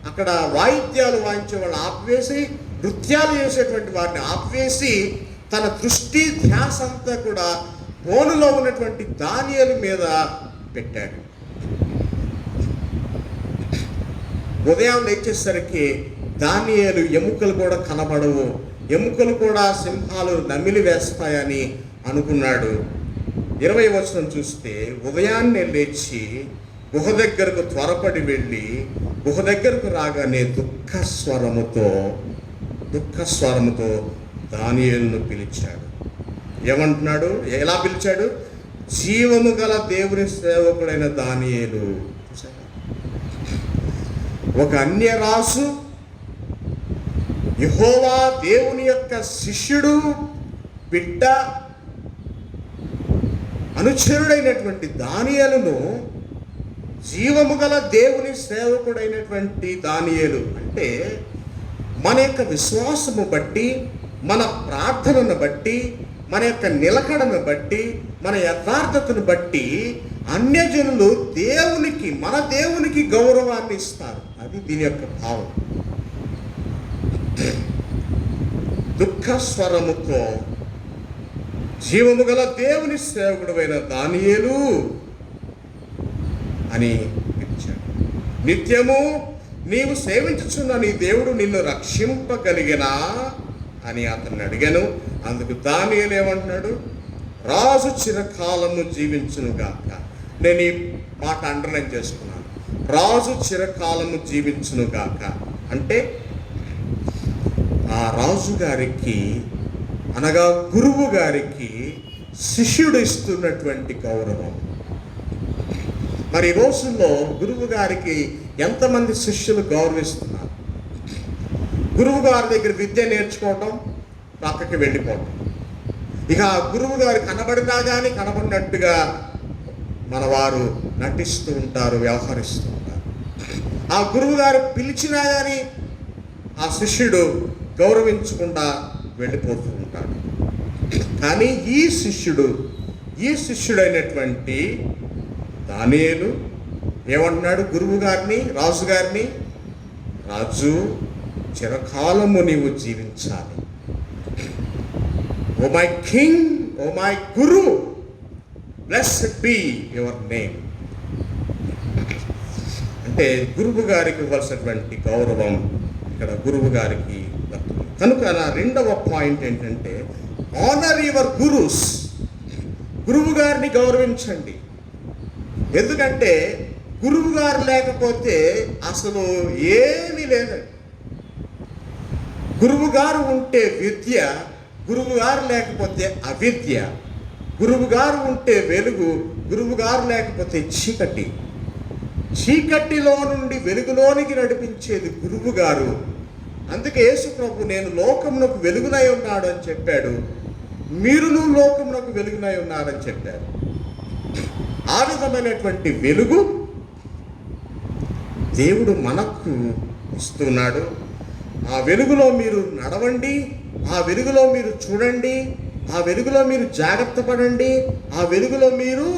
అక్కడ వాయిద్యాలు వాయించే వాళ్ళు ఆపివేసి, నృత్యాలు చేసేటువంటి వారిని ఆపివేసి తన దృష్టి ధ్యాస అంతా కూడా బోనులో ఉన్నటువంటి దానియేలు మీద పెట్టాడు. ఉదయం లేచేసరికి దానియేలు ఎముకలు కూడా కనబడవు, ఎముకలు కూడా సింహాలు నమిలి వేస్తాయని అనుకున్నాడు. 20వ వచనం చూస్తే ఉదయాన్నే లేచి గుహ దగ్గరకు త్వరపడి వెళ్ళి గుహ దగ్గరకు రాగానే దుఃఖస్వరముతో దానియేలును పిలిచాడు. ఏమంటున్నాడు? ఎలా పిలిచాడు? జీవము గల దేవుని సేవకుడైన దానియేలు. ఒక అన్యరాజు, యెహోవా దేవుని యొక్క శిష్యుడు, బిడ్డ, అనుచరుడైనటువంటి దానియేలును జీవము గల దేవుని సేవకుడైనటువంటి దానియేలు అంటే మన యొక్క విశ్వాసము బట్టి, మన ప్రార్థనను బట్టి, మన యొక్క నిలకడను బట్టి, మన యథార్థతను బట్టి అన్యజనులు మన దేవునికి గౌరవాన్ని ఇస్తారు. అది దీని యొక్క భావం. దుఃఖస్వరముతో జీవము గల దేవుని సేవకుడైన దానియేలు అని పిలిచాడు. నిత్యము నీవు సేవించుచున్న నీ దేవుడు నిన్ను రక్షింపగలిగినా అని అతన్ని అడిగాను. అందుకు దానియేలు ఏమంటున్నాడు? రాజు చిరకాలము జీవించునుగాక. నేను ఈ మాట అండర్లైన్ చేసుకున్నాను. రాజు చిరకాలము జీవించునుగాక అంటే ఆ రాజు గారికి అనగా గురువు గారికి శిష్యుడు ఇస్తున్నటువంటి గౌరవం. మరి ఈ రోజుల్లో గురువు గారికి ఎంతమంది శిష్యులు గౌరవిస్తున్నారు? గురువు గారి దగ్గర విద్య నేర్చుకోవటం, పక్కకి వెళ్ళిపోవటం. ఇక ఆ గురువు గారు కనబడినా కానీ కనబడినట్టుగా మన వారు నటిస్తూ ఉంటారు, వ్యవహరిస్తూ ఉంటారు. ఆ గురువు గారు పిలిచినా కానీ ఆ శిష్యుడు గౌరవించకుండా వెళ్ళిపోతూ ఉంటాడు. కానీ ఈ శిష్యుడైనటువంటి దానియేలు ఏమంటున్నాడు? గురువు గారిని, రాజుగారిని, రాజు చిరకాలము నీవు జీవించాలి. Oh my king, oh my guru, blessed be your name. అంటే గురువు గారికి ఇవ్వాల్సినటువంటి గౌరవం ఇక్కడ గురువు గారికి దక్కుతుంది. కనుక నా రెండవ పాయింట్ ఏంటంటే ఆనర్ యువర్ గురుస్. గురువు గారిని గౌరవించండి. ఎందుకంటే గురువు గారు లేకపోతే అసలు ఏమీ లేదండి. గురువు గారు ఉంటే విద్య, గురువు గారు లేకపోతే అవిద్య. గురువు గారు ఉంటే వెలుగు, గురువు గారు లేకపోతే చీకటి. చీకటిలో నుండి వెలుగులోనికి నడిపించేది గురువు గారు. అందుకే యేసు ప్రభు నేను లోకమునకు వెలుగునై ఉన్నాడు అని చెప్పాడు. మీరును లోకమునకు వెలుగునై ఉన్నారని చెప్పారు. ఆ విధమైనటువంటి వెలుగు దేవుడు మనకు ఇస్తున్నాడు. ఆ వెలుగులో మీరు నడవండి, ఆ వెలుగులో మీరు చూడండి, ఆ వెలుగులో మీరు జాగ్రత్త పడండి, ఆ వెలుగులో మీరు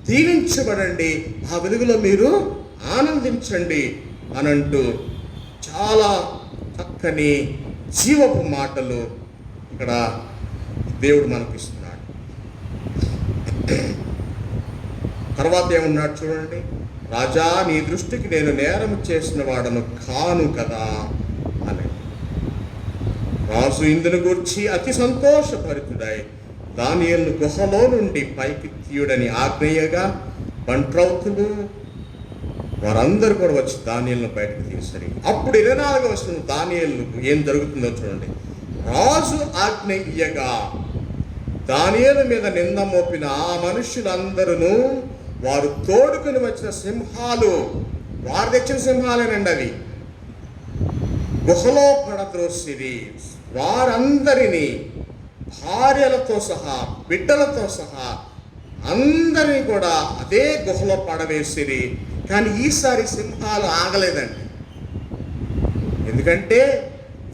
దీవించబడండి, ఆ వెలుగులో మీరు ఆనందించండి అనంటూ చాలా చక్కని జీవపు మాటలు ఇక్కడ దేవుడు మనకు ఇస్తున్నాడు. తర్వాత ఏమన్నాడు చూడండి. రాజా, నీ దృష్టికి నేను నేరం చేసిన వాడను కాను కదా అని. రాజు ఇందును గూర్చి అతి సంతోషభరితుడై దానియేలును గుహలో నుండి పైకి తీయుడని ఆజ్ఞయగా బంట్రౌతులు వారందరూ కూడా వచ్చి దానియేలును బయటకు తీశారు. అప్పుడు 24వ వచనం దానియేలుకు ఏం జరుగుతుందో చూడండి. రాజు ఆజ్ఞ ఇయ్యగా దానియేలు మీద నింద మోపిన ఆ మనుష్యులందరూ వారు తోడుకుని వచ్చిన సింహాలు, వారు తెచ్చిన సింహాలేనండి అవి, గుహలో పడద్రోసిరి. వారందరినీ భార్యలతో సహా, బిడ్డలతో సహా అందరినీ కూడా అదే గుహలో పడవేసిరి. కానీ ఈసారి సింహాలు ఆగలేదండి. ఎందుకంటే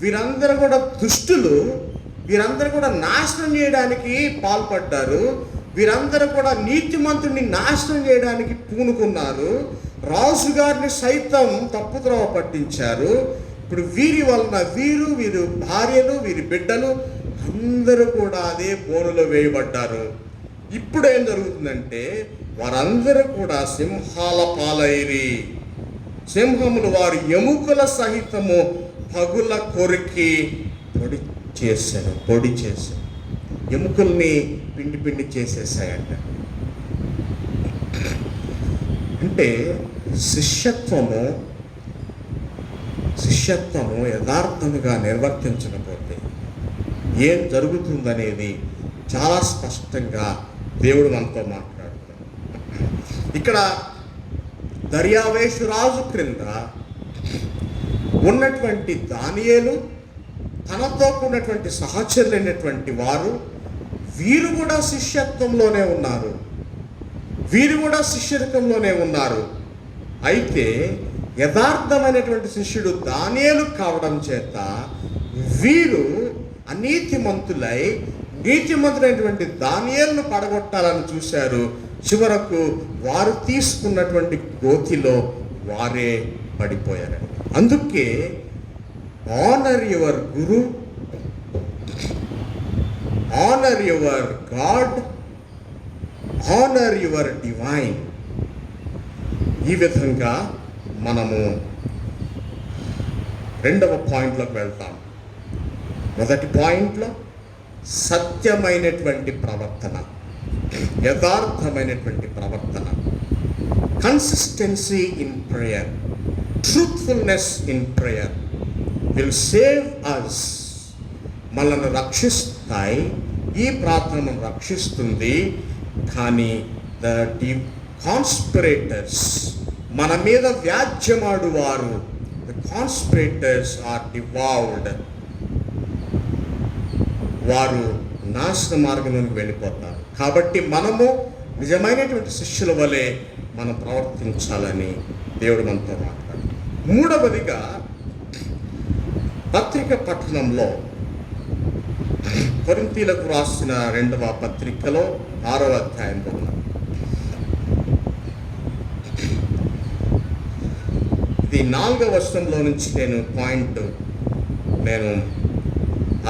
వీరందరూ కూడా దుష్టులు, వీరందరూ కూడా నాశనం చేయడానికి పాల్పడ్డారు. వీరందరూ కూడా నీతిమంతుడిని నాశనం చేయడానికి పూనుకున్నారు. రాజుగారిని సైతం తప్పుద్రోవ పట్టించారు. ఇప్పుడు వీరి వలన వీరి భార్యలు, వీరి బిడ్డలు అందరూ కూడా అదే బోనులో వేయబడ్డారు. ఇప్పుడు ఏం జరుగుతుందంటే వారందరూ కూడా సింహాల పాలైరి. సింహములు వారి ఎముకల సహితము పగుల కొరికి పొడి చేశారు. ఎముకల్ని పిండి చేసేసాయంట. అంటే శిష్యత్వము యథార్థముగా నిర్వర్తించకపోతే ఏం జరుగుతుందనేది చాలా స్పష్టంగా దేవుడు మనతో మాట్లాడుతాడు. ఇక్కడ దర్యావేషు రాజు క్రింద ఉన్నటువంటి దానియేలు, తనతో కూడినటువంటి సహచరులైనటువంటి వారు, వీరు కూడా శిష్యత్వంలోనే ఉన్నారు, వీరు కూడా శిష్యరికంలోనే ఉన్నారు. అయితే యథార్థమైనటువంటి శిష్యుడు దానియేలు కావడం చేత వీరు అనీతిమంతులై నీతిమంతులైనటువంటి దానియేలును పడగొట్టాలని చూశారు. చివరకు వారు తీసుకున్నటువంటి గోతిలో వారే పడిపోయారు. అందుకే honour your Guru, honour your God, honour your divine. ఈ విధంగా మనము రెండవ పాయింట్లోకి వెళ్తాం. మొదటి పాయింట్లో సత్యమైనటువంటి ప్రవర్తన, యథార్థమైనటువంటి ప్రవర్తన, consistency in prayer, truthfulness in prayer will save us. మనల్ని రక్షిస్తాయి, ఈ ప్రార్థన రక్షిస్తుంది. కానీ ది కాన్స్పిరేటర్స్, మన మీద వ్యాజ్యమాడు వారు, ది కాన్స్పిరేటర్స్ ఆర్ డివాల్వ్డ్, వారు నాశన మార్గంలోకి వెళ్ళిపోతారు. కాబట్టి మనము నిజమైనటువంటి శిష్యుల వలె మనం ప్రవర్తించాలని దేవుడు మనతో మాట్లాడు. మూడవదిగా పత్రిక పఠనంలో కొరింథీలకు రాసిన 2వ పత్రికలో 6వ అధ్యాయంలో ఉన్నాం. ఇది 4వ వచనంలో నుంచి నేను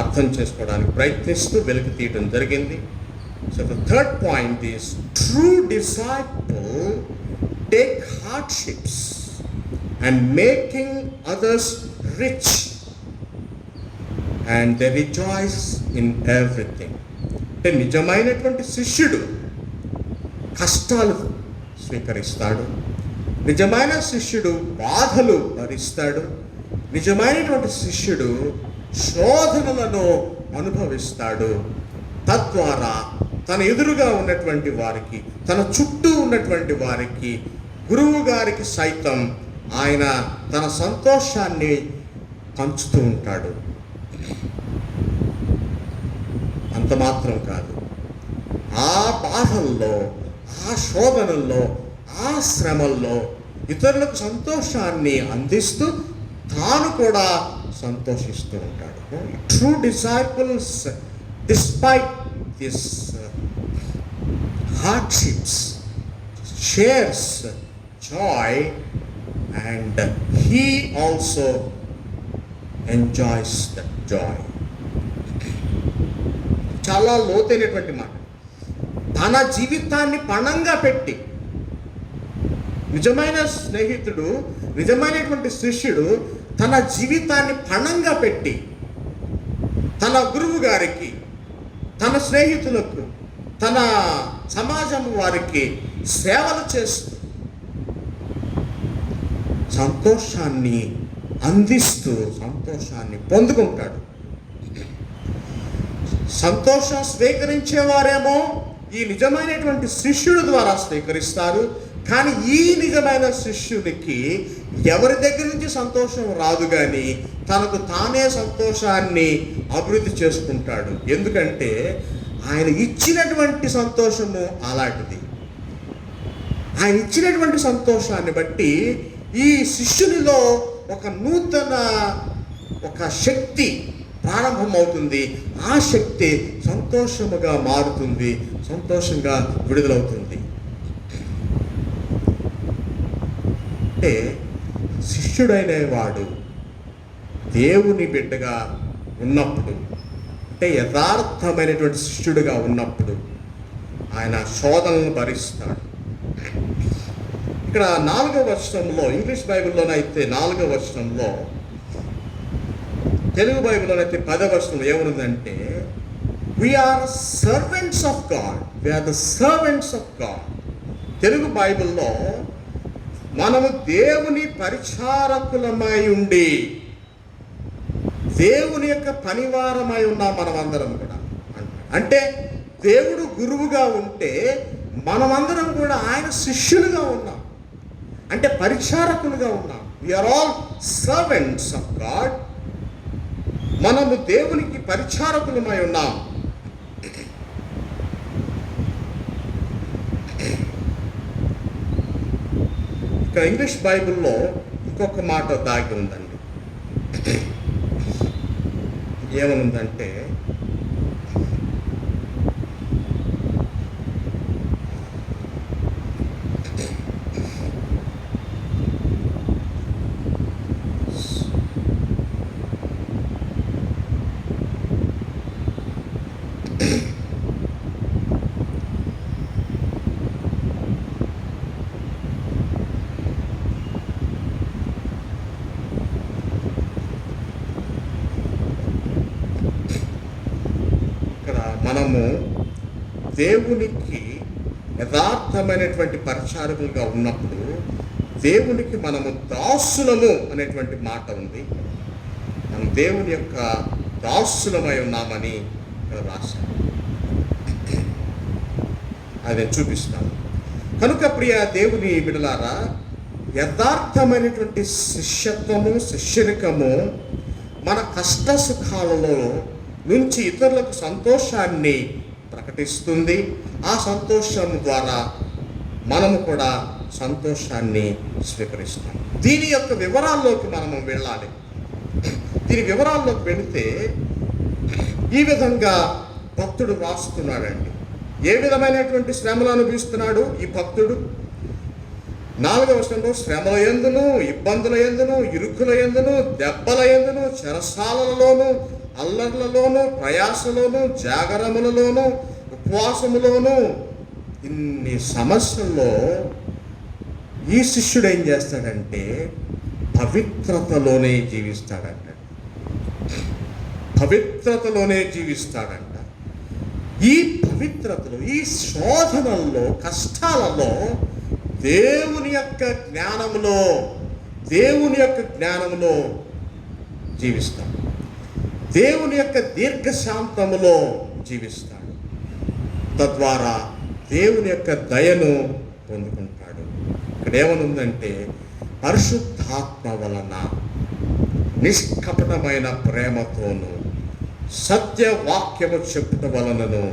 అర్థం చేసుకోవడానికి ప్రయత్నిస్తూ వెలికి తీయడం జరిగింది. So the third point is true disciple take hardships and making others rich and they rejoice in everything. అంటే నిజమైనటువంటి శిష్యుడు కష్టాలు స్వీకరిస్తాడు, నిజమైన శిష్యుడు బాధలు భరిస్తాడు, నిజమైనటువంటి శిష్యుడు శోధనలను అనుభవిస్తాడు. తద్వారా తన ఎదురుగా ఉన్నటువంటి వారికి, తన చుట్టూ ఉన్నటువంటి వారికి, గురువు గారికి సైతం ఆయన తన సంతోషాన్ని పంచుతూ ఉంటాడు. అంత మాత్రం కాదు, ఆ బాధల్లో, ఆ శోధనల్లో, ఆ శ్రమల్లో ఇతరులకు సంతోషాన్ని అందిస్తూ తాను కూడా సంతోషిస్తూ ఉంటాడు. True disciples despite this hardships shares Joy and he also enjoys that Joy. చాలా లోతైనటువంటి మాట. తన జీవితాన్ని పణంగా పెట్టి, నిజమైన స్నేహితుడు, నిజమైనటువంటి శిష్యుడు తన జీవితాన్ని పణంగా పెట్టి తన గురువు గారికి, తన స్నేహితులకు, తన సమాజం వారికి సేవలు చేస్తూ సంతోషాన్ని అందిస్తూ సంతోషాన్ని పొందుకుంటాడు. సంతోషం స్వీకరించేవారేమో ఈ నిజమైనటువంటి శిష్యుడి ద్వారా స్వీకరిస్తారు. కానీ ఈ నిజమైన శిష్యుడికి ఎవరి దగ్గర నుంచి సంతోషం రాదు, కానీ తనకు తానే సంతోషాన్ని అభివృద్ధి చేసుకుంటాడు. ఎందుకంటే ఆయన ఇచ్చినటువంటి సంతోషము అలాంటిది. ఆయన ఇచ్చినటువంటి సంతోషాన్ని బట్టి ఈ శిష్యునిలో ఒక నూతన శక్తి ప్రారంభమవుతుంది. ఆ శక్తి సంతోషముగా మారుతుంది, సంతోషంగా విడుదలవుతుంది. అంటే శిష్యుడైన వాడు దేవుని బిడ్డగా ఉన్నప్పుడు, అంటే యథార్థమైనటువంటి శిష్యుడిగా ఉన్నప్పుడు ఆయన శోధనలను భరిస్తాడు. ఇక్కడ 4వ వచనంలో, ఇంగ్లీష్ బైబిల్లోనైతే 4వ వచనంలో, తెలుగు బైబిల్లోనైతే 10వ వచనంలో ఏమనుందంటే we are servants of God, we are the servants of God. Telugu బైబిల్లో మనము దేవుని పరిచారకులమై ఉండి దేవుని యొక్క పనివారమై ఉన్నాం మనమందరం కూడా. అంటే దేవుడు గురువుగా ఉంటే మనమందరం కూడా ఆయన శిష్యులుగా ఉన్నాం, అంటే పరిచారకులుగా ఉన్నాం. We are all servants of God. మనము దేవునికి పరిచారకులమై ఉన్నాం. ఇక్కడ ఇంగ్లీష్ బైబిల్లో ఇంకొక మాట దాగి ఉందండి. ఏమనుందంటే, మనము దేవునికి యథార్థమైనటువంటి పరిచారకులుగా ఉన్నప్పుడు దేవునికి మనము దాసులము అనేటువంటి మాట ఉంది. మనం దేవుని యొక్క దాసులమై ఉన్నామని రాశాను. అది నేను చూపిస్తాను. కనుక ప్రియ దేవుని బిడ్డలారా, యథార్థమైనటువంటి శిష్యత్వము, శిష్యరికము మన కష్ట సుఖాలలో నుంచి ఇతరులకు సంతోషాన్ని ప్రకటిస్తుంది. ఆ సంతోషం ద్వారా మనము కూడా సంతోషాన్ని స్వీకరిస్తాం. దీని యొక్క వివరాల్లోకి మనము వెళ్ళాలి. దీని వివరాల్లోకి వెళితే ఈ విధంగా భక్తుడు రాస్తున్నాడండి. ఏ విధమైనటువంటి శ్రమలు అనుభవిస్తున్నాడు ఈ భక్తుడు? 4వ వచనంలో శ్రమల యందును, ఇబ్బందుల యందును, ఇరుకుల యందును, దెబ్బల యందును, చెరసాలలోను, అల్లర్లలోను, ప్రయాసలోను, జాగరములలోను, ఉపవాసములోను, ఇన్ని సమస్యల్లో ఈ శిష్యుడు ఏం చేస్తాడంటే పవిత్రతలోనే జీవిస్తాడంట. పవిత్రతలోనే జీవిస్తాడంట. ఈ పవిత్రతలో, ఈ శోధనల్లో, కష్టాలలో దేవుని యొక్క జ్ఞానములో జీవిస్తాడు. దేవుని యొక్క దీర్ఘశాంతములో జీవిస్తాడు. తద్వారా దేవుని యొక్క దయను పొందుకుంటాడు. ఇక్కడ ఏమనుందంటే, పరిశుద్ధాత్మ వలన నిష్కపటమైన ప్రేమతోను, సత్యవాక్యము చెప్పుట వలనను,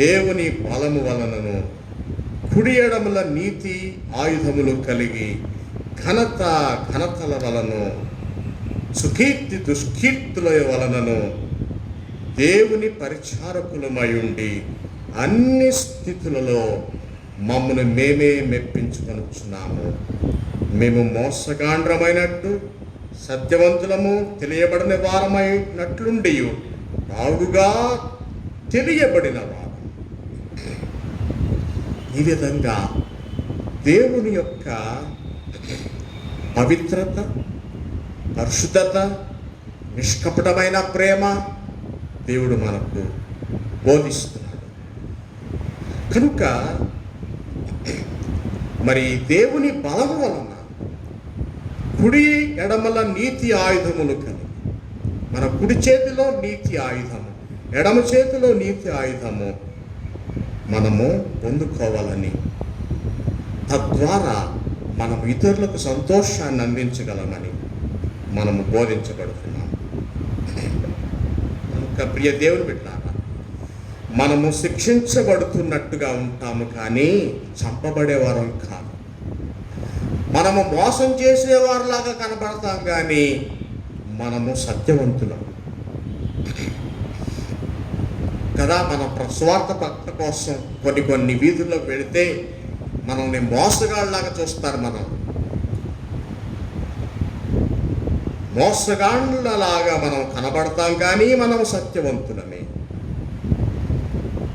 దేవుని బలము వలనను, కుడి ఎడముల నీతి ఆయుధములు కలిగి, ఘనతల వలను, సుకీర్తి దుష్కీర్తుల వలనను దేవుని పరిచారకులమై ఉండి అన్ని స్థితులలో మమ్మల్ని మేమే మెప్పించుకొనుచున్నాము. మేము మోసగాండ్రమైనట్టు, సత్యవంతులము, తెలియబడిన వారమైనట్లుండి బాగుగా తెలియబడిన వారు. ఈ విధంగా దేవుని యొక్క పవిత్రత, పరిశుద్ధత, నిష్కపటమైన ప్రేమ దేవుడు మనకు బోధిస్తున్నాడు. కనుక మరి దేవుని బలము వలన కుడి ఎడమల నీతి ఆయుధములు కలిగి, మన కుడి చేతిలో నీతి ఆయుధము, ఎడమ చేతిలో నీతి ఆయుధము మనము పొందుకోవాలని, తద్వారా మనం ఇతరులకు సంతోషాన్ని అందించగలమని మనము బోధించబడుతున్నాము. కనుక ప్రియ దేవుని బిడ్డలారా, మనము శిక్షించబడుతున్నట్టుగా ఉంటాము, కానీ చంపబడేవారం కాదు. మనము మోసం చేసేవారిలాగా కనబడతాం, కానీ మనము సత్యవంతులం కదా. మన స్వార్థ భక్త కోసం కొన్ని వీధుల్లోకి వెళితే మనల్ని మోసగాళ్ళలాగా చూస్తారు. మనం మోసగాళ్ళలాగా మనం కనబడతాం, కానీ మనం సత్యవంతులమే.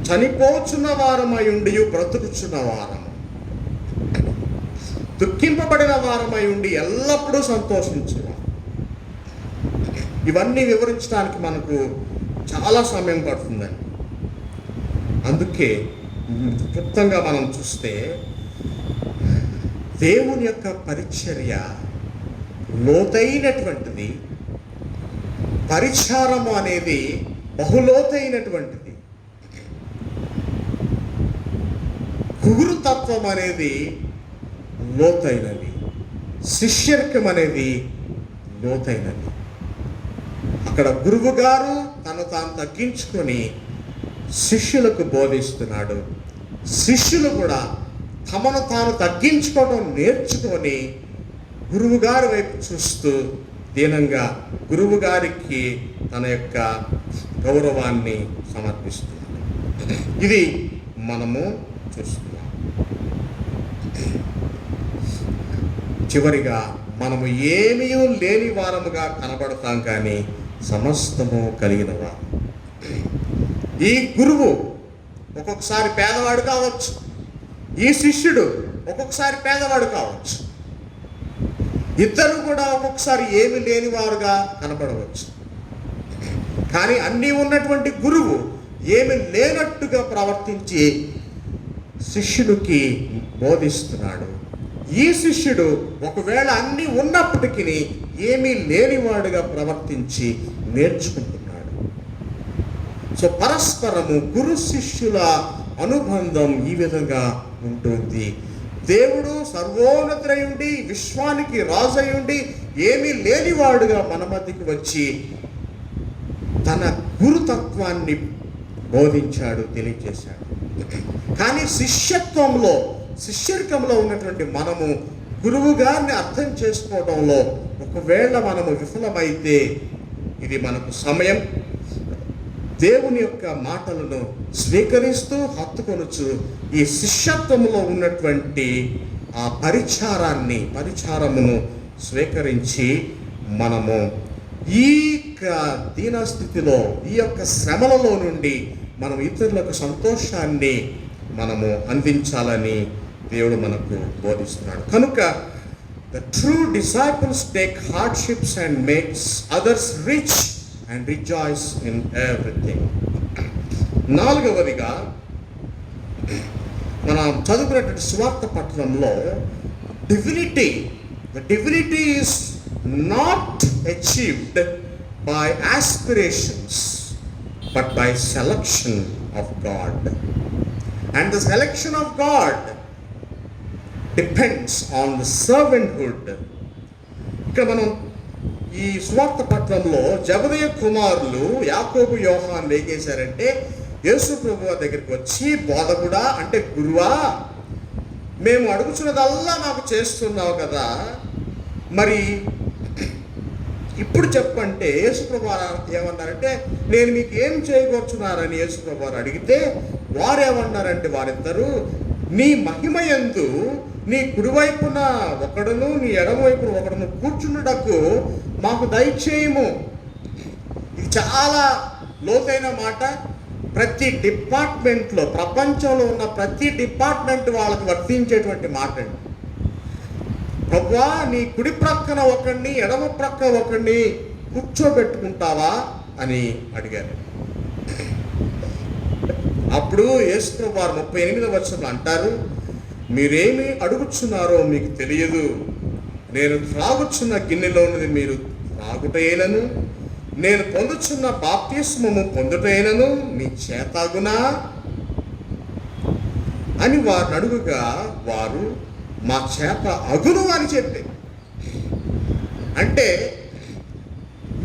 చనిపోచున్న వారమై ఉండి బ్రతుకుచున్న వారము, దుఃఖింపబడిన వారమై ఉండి ఎల్లప్పుడూ సంతోషించున్నాం. ఇవన్నీ వివరించడానికి మనకు చాలా సమయం పడుతుందండి. అందుకే క్లుప్తంగా మనం చూస్తే దేవుని యొక్క పరిచర్య లోతైనటువంటిది, పరిచారము అనేది బహులోతైనటువంటిది, గురుతత్వం అనేది లోతైనది, శిష్యర్కం అనేది లోతైనది. అక్కడ గురువు గారు తను తాను తగ్గించుకొని శిష్యులకు బోధిస్తున్నాడు. శిష్యులు కూడా తమను తాను తగ్గించుకోవడం నేర్చుకొని గురువు గారి వైపు చూస్తూ దీనంగా గురువు గారికి తన యొక్క గౌరవాన్ని సమర్పిస్తున్నారు. ఇది మనము చూస్తున్నాం. చివరిగా మనము ఏమీ లేని వారముగా కనబడతాం, కానీ సమస్తము కలిగిన వారు. ఈ గురువు ఒక్కొక్కసారి పేదవాడు కావచ్చు, ఈ శిష్యుడు ఒక్కొక్కసారి పేదవాడు కావచ్చు, ఇద్దరు కూడా ఒక్కొక్కసారి ఏమి లేనివారుగా కనబడవచ్చు. కానీ అన్నీ ఉన్నటువంటి గురువు ఏమి లేనట్టుగా ప్రవర్తించి శిష్యుడికి బోధిస్తున్నాడు. ఈ శిష్యుడు ఒకవేళ అన్నీ ఉన్నప్పటికీ ఏమీ లేనివాడుగా ప్రవర్తించి నేర్చుకుంటున్నాడు. సో పరస్పరము గురు శిష్యుల అనుబంధం ఈ విధంగా ఉంటుంది. దేవుడు సర్వోన్నతుడై ఉండి, విశ్వానికి రాజు అయి ఉండి, ఏమీ లేనివాడుగా మన మధ్యకి వచ్చి తన గురుతత్వాన్ని బోధించాడు, తెలియజేశాడు. కానీ శిష్యర్కంలో ఉన్నటువంటి మనము గురువు గారిని అర్థం చేసుకోవడంలో ఒకవేళ మనము విఫలమైతే ఇది మనకు సమయం. దేవుని యొక్క మాటలను స్వీకరిస్తూ హత్తుకొనుచు ఈ శిష్యత్వంలో ఉన్నటువంటి ఆ పరిచారమును స్వీకరించి మనము ఈ దీనస్థితిలో, ఈ యొక్క శ్రమలలో నుండి మనం ఇతరులకు సంతోషాన్ని మనము అందించాలని దేవుడు మనకు బోధిస్తున్నాడు. కనుక the true disciples take hardships and makes others rich and rejoice in everything. నాలుగవదిగా మనం చదువుకున్నటువంటి సువార్త పట్టణంలో divinity is not achieved by aspirations but by selection of God. And the selection of God depends on the servanthood. ఇక్కడ మనం ఈ సువార్త పట్టణంలో జబదయి కుమారులు యాకోబు, యోహాను ఏం చేశారంటే యేసు ప్రభువు దగ్గరికి వచ్చి, బోధకుడా అంటే గురువా, మేము అడుగుచున్నదల్లా మాకు చేస్తున్నావు కదా, మరి ఇప్పుడు చెప్పంటే యేసు ప్రభు ఏమన్నారంటే, నేను మీకు ఏం చేయగోర్చున్నారని యేసు ప్రభు అడిగితే వారు ఏమన్నారంటే, వారిద్దరూ నీ మహిమయందు నీ కుడివైపున ఒకడును నీ ఎడమవైపున ఒకడును కూర్చున్నటకు మాకు దయచేయము. ఇది చాలా లోతైన మాట. ప్రతి డిపార్ట్మెంట్లో, ప్రపంచంలో ఉన్న ప్రతి డిపార్ట్మెంట్ వాళ్ళకి వర్తించేటువంటి మాట అండి. ప్రభువా, నీ కుడి ప్రక్కన ఒకడిని ఎడమ ప్రక్క ఒకడిని కూర్చోబెట్టుకుంటావా అని అడిగారు. అప్పుడు యేసు ప్రభువు వారు 38వ వచనంలో అంటారు, మీరేమి అడుగుచున్నారో మీకు తెలియదు. నేను త్రాగుచున్న గిన్నెలోనిది మీరు త్రాగుటైనను, నేను పొందుచున్న బాప్తిస్మము పొందుటైనను మీ చేతాగునా అని వారిని అడుగుగా వారు మా చేత అగును అని చెప్పి, అంటే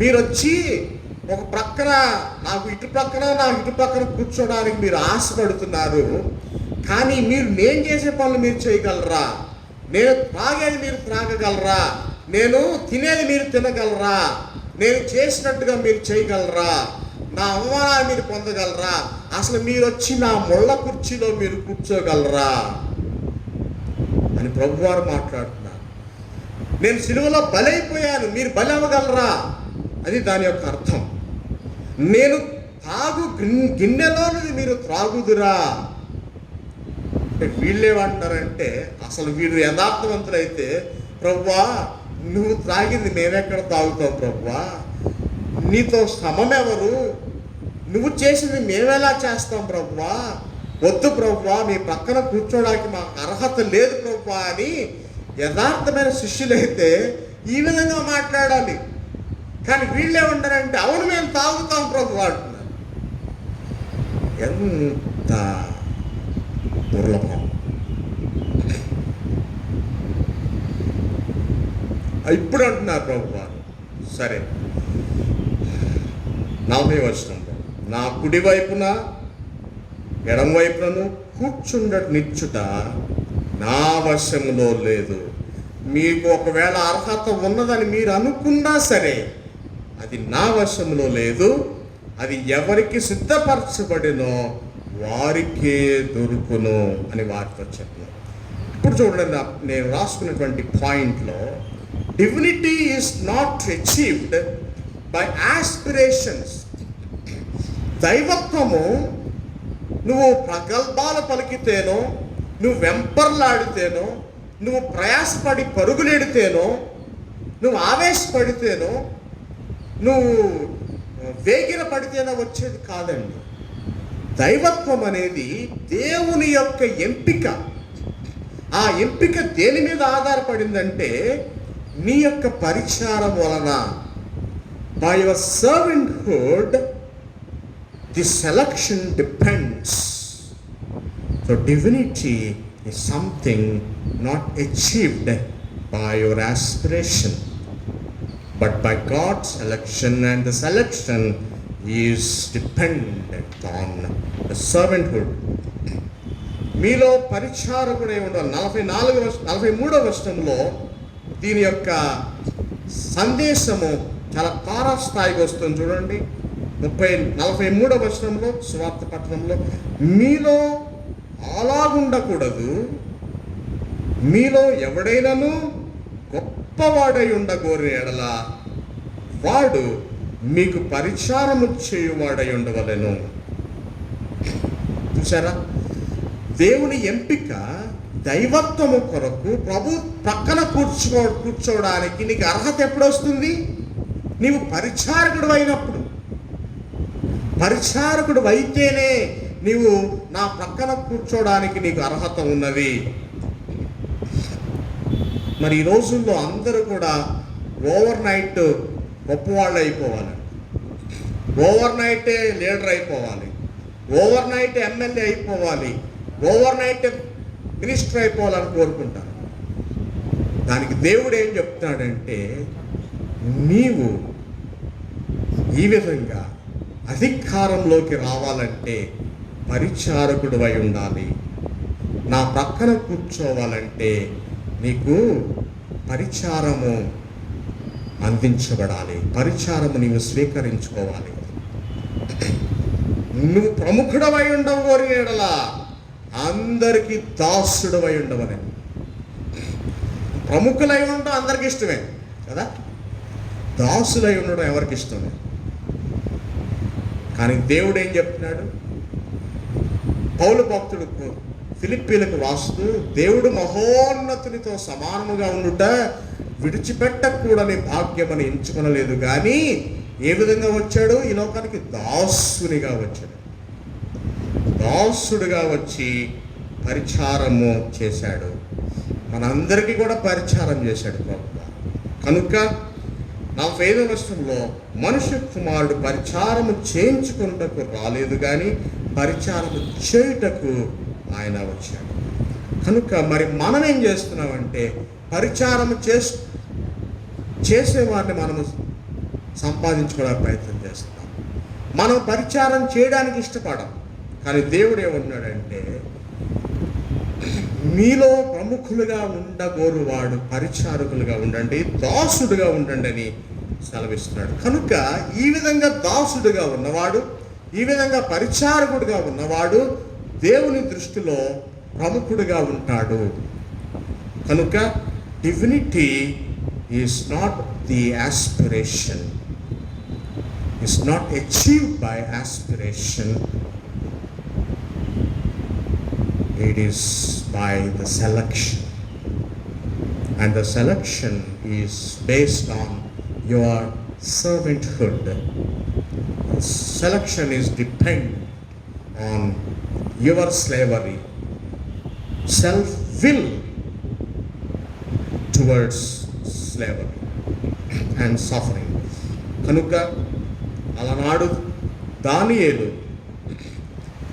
మీరు వచ్చి ఒక ప్రక్కన నాకు ఇటు ప్రక్కన కూర్చోడానికి మీరు ఆశపడుతున్నారు, కానీ నేను చేసే పనులు మీరు చేయగలరా? నేను త్రాగేది మీరు త్రాగగలరా? నేను తినేది మీరు తినగలరా? నేను చేసినట్టుగా మీరు చేయగలరా? నా అవమానాన్ని మీరు పొందగలరా? అసలు మీరు వచ్చి నా ముళ్ళ కుర్చీలో మీరు కూర్చోగలరా అని ప్రభువారు మాట్లాడుతున్నారు. నేను సిలువలో బలైపోయాను, మీరు బలి అవ్వగలరా? అది దాని యొక్క అర్థం. నేను తాగు గిన్నెలోనిది మీరు త్రాగుదురా? వీళ్ళేమంటారంటే, అసలు వీడు యథార్థవంతులైతే, ప్రభువా నువ్వు త్రాగింది మేమెక్కడ తాగుతాం ప్రభువా, నీతో సమమెవరు, నువ్వు చేసింది మేమెలా చేస్తాం ప్రభువా, వద్దు ప్రభువా, మీ పక్కన కూర్చోడానికి మాకు అర్హత లేదు ప్రభువా అని యథార్థమైన శిష్యులైతే ఈ విధంగా మాట్లాడాలి. కానీ వీళ్ళే ఉంటారంటే అవును మేము తాగుతాం ప్రభు అంటున్నారు. ఎంత దుర్లభం. ఇప్పుడు అంటున్నారు ప్రభు వారు, సరే 40వ వచనంలో, నా కుడి వైపున ఎడం వైపునను నిచ్చుట నా వశములో లేదు. మీకు ఒకవేళ అర్హత ఉన్నదని మీరు అనుకున్నా సరే అది నా వశంలో లేదు. అది ఎవరికి సిద్ధపరచబడినో వారికే దొరుకును అని వారితో చెప్పినారు. ఇప్పుడు చూడండి, నేను రాసుకున్నటువంటి పాయింట్లో, divinity is not achieved by aspirations. దైవత్వము నువ్వు ప్రగల్భాలు పలికితేనో, నువ్వు వెంపర్లాడితేనో, నువ్వు ప్రయాసపడి పరుగులెడితేనో, నువ్వు ఆవేశపడితేనో, నువ్వు వేగిర పడితేనో వచ్చేది కాదండి. దైవత్వం అనేది దేవుని యొక్క ఎంపిక. ఆ ఎంపిక దేని మీద ఆధారపడిందంటే నీ యొక్క పరిచారం వలన. By your servanthood the selection depends. So divinity is something not achieved by your aspiration, but by God's selection, and the selection is dependent on the servanthood. మీలో పరిచారకుడై ఉండాలి. 43వ వచనంలో దీని యొక్క సందేశము చాలా తారాస్థాయికి వస్తుంది. చూడండి, 43వ వచనంలో సువార్త పట్టణంలో, మీలో అలాగుండకూడదు, మీలో ఎవడైనాను గొప్పవాడై ఉండగోరిన ఎడల వాడు మీకు పరిచారము చేయువాడై ఉండవలెను. చూసారా, దేవుని ఎంపిక దైవత్వము కొరకు ప్రభు పక్కన కూర్చోవడానికి నీకు అర్హత ఎప్పుడు వస్తుంది? నీవు పరిచారకుడు అయినప్పుడు. పరిచారకుడు అయితేనే నీవు నా ప్రక్కన కూర్చోడానికి నీకు అర్హత ఉన్నది. మరి ఈ రోజుల్లో అందరూ కూడా ఓవర్ నైట్ గొప్పవాళ్ళు అయిపోవాలి, ఓవర్ నైటే లీడర్ అయిపోవాలి, ఓవర్ నైట్ ఎమ్మెల్యే అయిపోవాలి, ఓవర్ నైట్ మినిస్టర్ అయిపోవాలని కోరుకుంటారు. దానికి దేవుడు ఏం చెప్తాడంటే, నీవు ఈ విధంగా అధికారంలోకి రావాలంటే పరిచారకుడు అయి ఉండాలి. నా ప్రక్కన కూర్చోవాలంటే నీకు పరిచారము అందించబడాలి, పరిచారము నీవు స్వీకరించుకోవాలి. నువ్వు ప్రముఖుడవై ఉండవు కోరి ఎడలా అందరికీ దాసుడవై ఉండవని. ప్రముఖులై ఉండడం అందరికి ఇష్టమే కదా, దాసులై ఉండడం ఎవరికి ఇష్టమే. కానీ దేవుడు ఏం చెప్తున్నాడు? పౌలు భక్తుడు ఫిలిప్పీలకు రాస్తూ, దేవుడు మహోన్నతునితో సమానముగా ఉండుట విడిచిపెట్టకూడని భాగ్యమని ఎంచుకొనలేదు, కానీ ఏ విధంగా వచ్చాడు? ఈ లోకానికి దాసునిగా వచ్చాడు. దాసుడుగా వచ్చి పరిచారము చేశాడు. మనందరికీ కూడా పరిచారం చేశాడు ప్రభు. కనుక 45వ వచనంలో, మనుష్య కుమారుడు పరిచారము చేయించుకున్నటకు రాలేదు కానీ పరిచారము చేయుటకు ఆయన వచ్చాడు. కనుక మరి మనం ఏం చేస్తున్నామంటే పరిచారము చేసేవాడిని మనము సంపాదించుకోవడానికి ప్రయత్నం చేస్తున్నాం. మనం పరిచారం చేయడానికి ఇష్టపడం. కానీ దేవుడు ఏమన్నాడంటే, మీలో ప్రముఖులుగా ఉండగోరువాడు పరిచారకులుగా ఉండండి, దాసుడుగా ఉండండి అని సెలవిస్తున్నాడు. కనుక ఈ విధంగా దాసుడుగా ఉన్నవాడు, ఈ విధంగా పరిచారకుడుగా ఉన్నవాడు దేవుని దృష్టిలో ప్రముఖుడుగా ఉంటాడు. కనుక divinity is not the aspiration, is not achieved by aspiration, it is by the selection, and the selection is based on your servanthood. Selection is dependent on your slavery, self-will, towards slavery and suffering. కనుక అలనాడు దానియేలు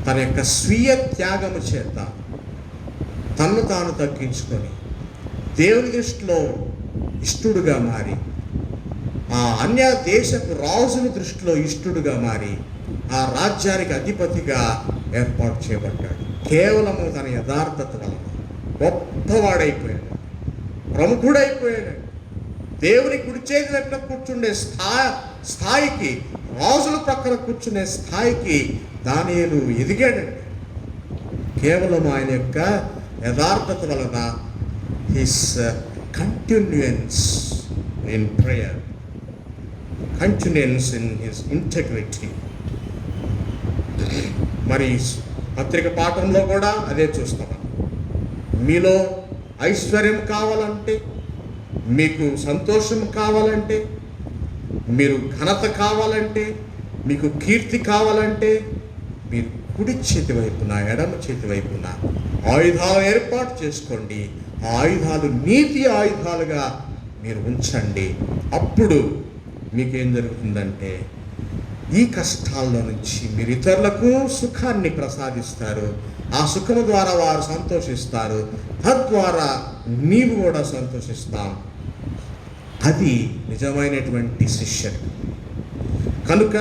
తన యొక్క స్వీయ త్యాగము చేత తన్ను తాను తగ్గించుకొని దేవుని దృష్టిలో ఇష్టుడుగా మారి, ఆ అన్య దేశపు రాజుల దృష్టిలో ఇష్టుడుగా మారి ఆ రాజ్యానికి అధిపతిగా ఏర్పాటు చేయబడ్డాడు. కేవలము తన యథార్థత వలన గొప్పవాడైపోయాడు, ప్రముఖుడైపోయాడు. దేవుని కుడి చేతి వైపున కూర్చుండే స్థాయికి, రాజుల ప్రక్కన కూర్చునే స్థాయికి దానియేలు ఎదిగాడండి. కేవలం ఆయన యొక్క యథార్థత వలన, his continuance in prayer, continuance in his integrity. మరి పత్రిక పాఠంలో కూడా అదే చూస్తాం. మీలో ఐశ్వర్యం కావాలంటే, మీకు సంతోషం కావాలంటే, మీరు ఘనత కావాలంటే, మీకు కీర్తి కావాలంటే, మీరు కుడి చేతి వైపున, ఎడమ చేతి వైపున ఆయుధాలు ఏర్పాటు చేసుకోండి. ఆ ఆయుధాలు నీతి ఆయుధాలుగా మీరు ఉంచండి. అప్పుడు మీకేం జరుగుతుందంటే, ఈ కష్టాల్లో నుంచి మీరు ఇతరులకు సుఖాన్ని ప్రసాదిస్తారు. ఆ సుఖము ద్వారా వారు సంతోషిస్తారు, తద్వారా నీవు కూడా సంతోషిస్తాం. అది నిజమైనటువంటి శిష్యుడు. కనుక